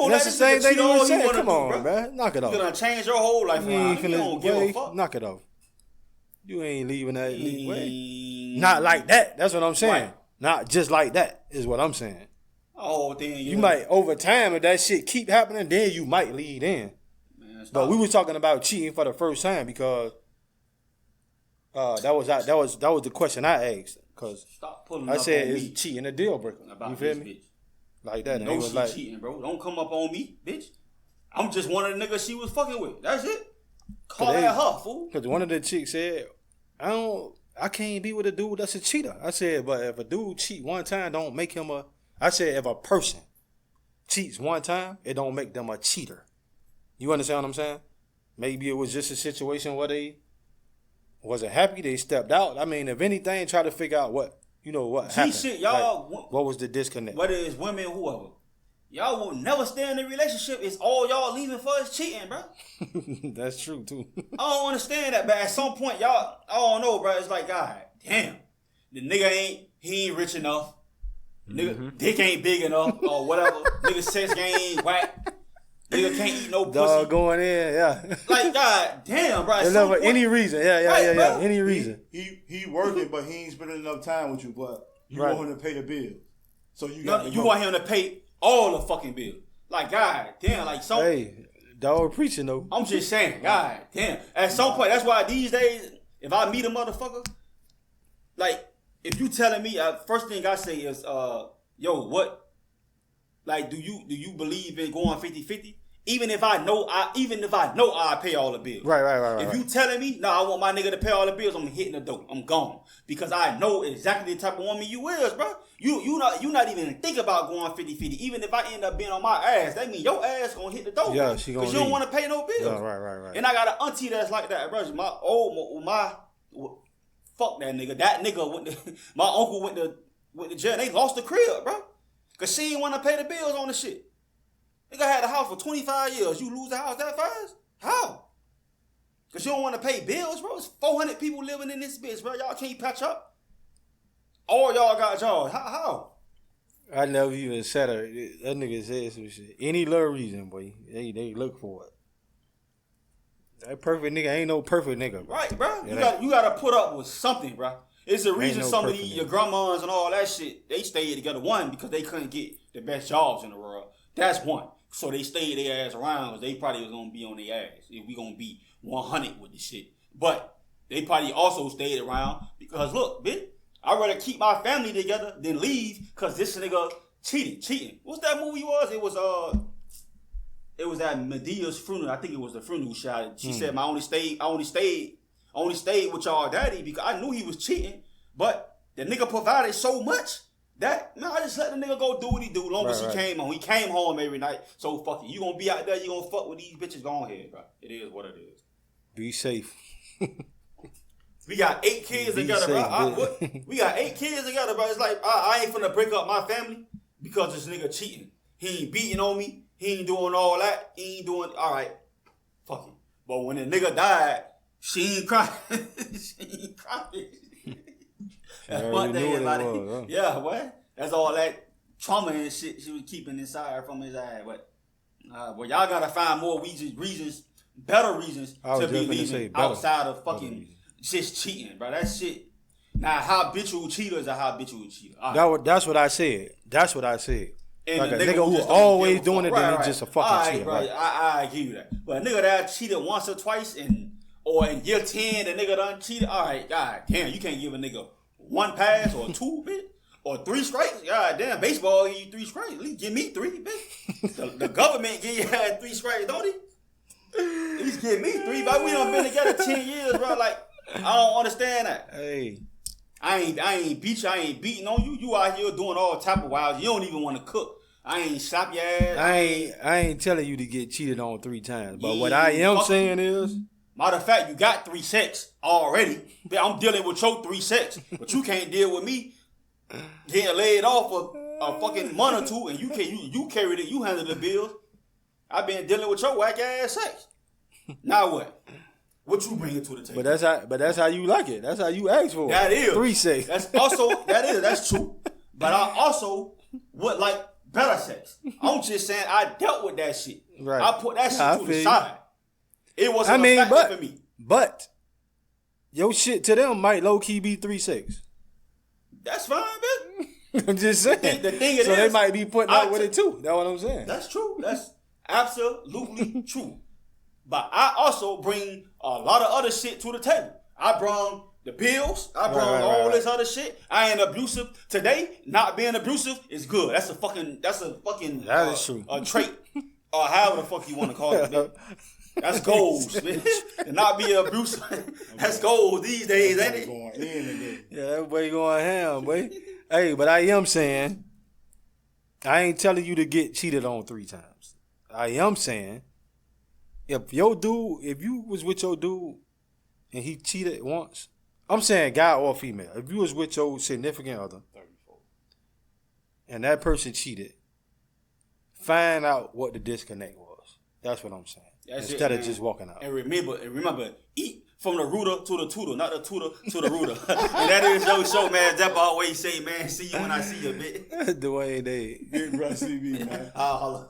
B: That's the same thing you were saying. Come on, man. Knock it off.
A: You're gonna change your whole life around. You don't give a fuck.
B: Knock it off. You ain't leaving that way. Not like that. That's what I'm saying. Right. Not just like that is what I'm saying.
A: Oh, then
B: you might over time if that shit keep happening, then you might lead in. Man, but we was talking about cheating for the first time because that was the question I asked. Cause I said is cheating a deal breaker. You feel me?
A: Bitch.
B: Like that.
A: No, she like, cheating, bro. Don't come up on me, bitch. I'm just one of the niggas she was fucking with. That's it. Call that her, fool.
B: Because one of the chicks said, I can't be with a dude that's a cheater. I said, but if a dude cheat one time, don't make him I said, if a person cheats one time, it don't make them a cheater. You understand what I'm saying? Maybe it was just a situation where they wasn't happy. They stepped out. I mean, if anything, try to figure out what happened.
A: Shit, y'all.
B: Like, what was the disconnect?
A: Whether it's women, whoever. Y'all will never stay in a relationship. It's all y'all leaving for is cheating, bro.
B: That's true, too.
A: I don't understand that, but at some point, y'all, I don't know, bro. It's like, God damn. The nigga ain't rich enough. Nigga, dick ain't big enough or whatever. Nigga sex game ain't whack. Nigga can't eat no pussy.
B: Dog going in, yeah.
A: Like, God damn, bro.
B: For any reason. Yeah. Any reason.
C: He working, but he ain't spending enough time with you, but you want him to pay the bill. So you
A: want him to pay all the fucking bills. Like, God damn, like some.
B: Hey, dog preaching though.
A: I'm just saying, God damn. At some point, that's why these days, if I meet a motherfucker, like, if you telling me, first thing I say is, yo, what Like, do you believe in going 50-50? Even if I know I pay all the bills.
B: Right.
A: If you telling me, no, I want my nigga to pay all the bills, I'm hitting the dope. I'm gone. Because I know exactly the type of woman you is, bro. You not even think about going 50-50. Even if I end up being on my ass, that mean your ass gonna hit the dope.
B: Yeah, she gonna
A: because you don't want to pay no bills.
B: Yeah, right.
A: And I got an auntie that's like that, bro. Fuck that nigga. That nigga my uncle went to jail. They lost the crib, bro. Cause she didn't want to pay the bills on the shit. Nigga had the house for 25 years. You lose the house that fast? How? Cause you don't want to pay bills, bro. It's 400 people living in this bitch, bro. Y'all can't patch up. All y'all got jobs. How?
B: I never even said her. That nigga said some shit. Any little reason, boy. They look for it. That perfect nigga ain't no perfect nigga, bro.
A: Right, bro.
B: Yeah,
A: you gotta put up with something, bro. It's the reason
B: no
A: some of
B: perfect
A: your
B: nigga.
A: grandmas and all that shit, they stayed together. One, because they couldn't get the best jobs in the world. That's one. So they stayed their ass around because they probably was going to be on their ass if we going to be 100 with the shit. But they probably also stayed around because, look, bitch, I'd rather keep my family together than leave because this nigga cheating. What's that movie was? It was at Medea's funeral. I think it was the funeral shot. She said, I only stayed with y'all daddy because I knew he was cheating. But the nigga provided so much that, man, I just let the nigga go do what he do long as he came home. He came home every night. So fuck it. You gonna be out there, you gonna fuck with these bitches, go on ahead, bro. It is what it is.
B: Be safe.
A: We got 8 kids together, bro. We got 8 kids together, bro. It's like, I ain't finna break up my family because this nigga cheating. He ain't beating on me. He ain't doing all that. He ain't doing, all right, fuck him. But when the nigga died, she ain't crying. She ain't crying. That's one thing about it. Huh? Yeah, what? That's all that trauma and shit she was keeping inside from his ass. But y'all gotta find more reasons, better reasons to be leaving outside of fucking just cheating, bro. That shit. Now, habitual cheaters are habitual cheaters. Right.
B: That's what I said.
A: And
B: like a nigga who always doing it, then he's just a fucking cheater.
A: Right. I give you that. But a nigga that cheated once or twice, or in year 10, the nigga done cheated. All right, god damn, you can't give a nigga 1 pass or 2, bitch, or 3 strikes. God damn, baseball give you 3 strikes. At least give me 3, bitch. The government give you 3 strikes, don't he? At least give me 3, but we done been together 10 years, bro. Like, I don't understand that.
B: Hey.
A: I ain't beat you. I ain't beating on you. You out here doing all type of wild. You don't even want to cook. I ain't slap your ass.
B: I ain't telling you to get cheated on 3 times. But what I am saying is,
A: matter of fact, you got 3 sex already. I'm dealing with your 3 sex, but you can't deal with me getting laid off for a fucking month or 2, and you carried it. You handled the bills. I've been dealing with your whack ass sex. Now what? What you bringing to the table?
B: But that's how you like it. That's how you ask for it.
A: That is
B: 3 sex.
A: That's true. But I also would like better sex. I'm just saying I dealt with that shit.
B: Right.
A: I put that shit to the side. It wasn't a factor for me.
B: But your shit to them might low key be 3 sex.
A: That's fine, bitch.
B: I'm just saying.
A: The thing is,
B: they might be putting up with it too. That's what I'm saying.
A: That's true. That's absolutely true. But I also bring a lot of other shit to the table. I brought the bills. I brought all this other shit. I ain't abusive. Today, not being abusive is good. That's a fucking
B: that is true.
A: A trait. Or however the fuck you want to call it, man. That's goals, man. To not be abusive. That's goals these days, ain't it?
C: Going in again.
B: Yeah, everybody going ham, boy. Hey, but I am saying, I ain't telling you to get cheated on 3 times. I am saying, if you was with your dude and he cheated once, I'm saying guy or female, if you was with your significant other
C: 34.
B: and that person cheated, find out what the disconnect was. That's what I'm saying. Instead of just walking out.
A: And remember, eat from the rooter to the tutor, not the tutor to the rooter. And that is your show, man. Jeff always say, man, see you when I see you, bitch.
B: Dwayne,
C: Big Russ CB, man.
A: I'll holler.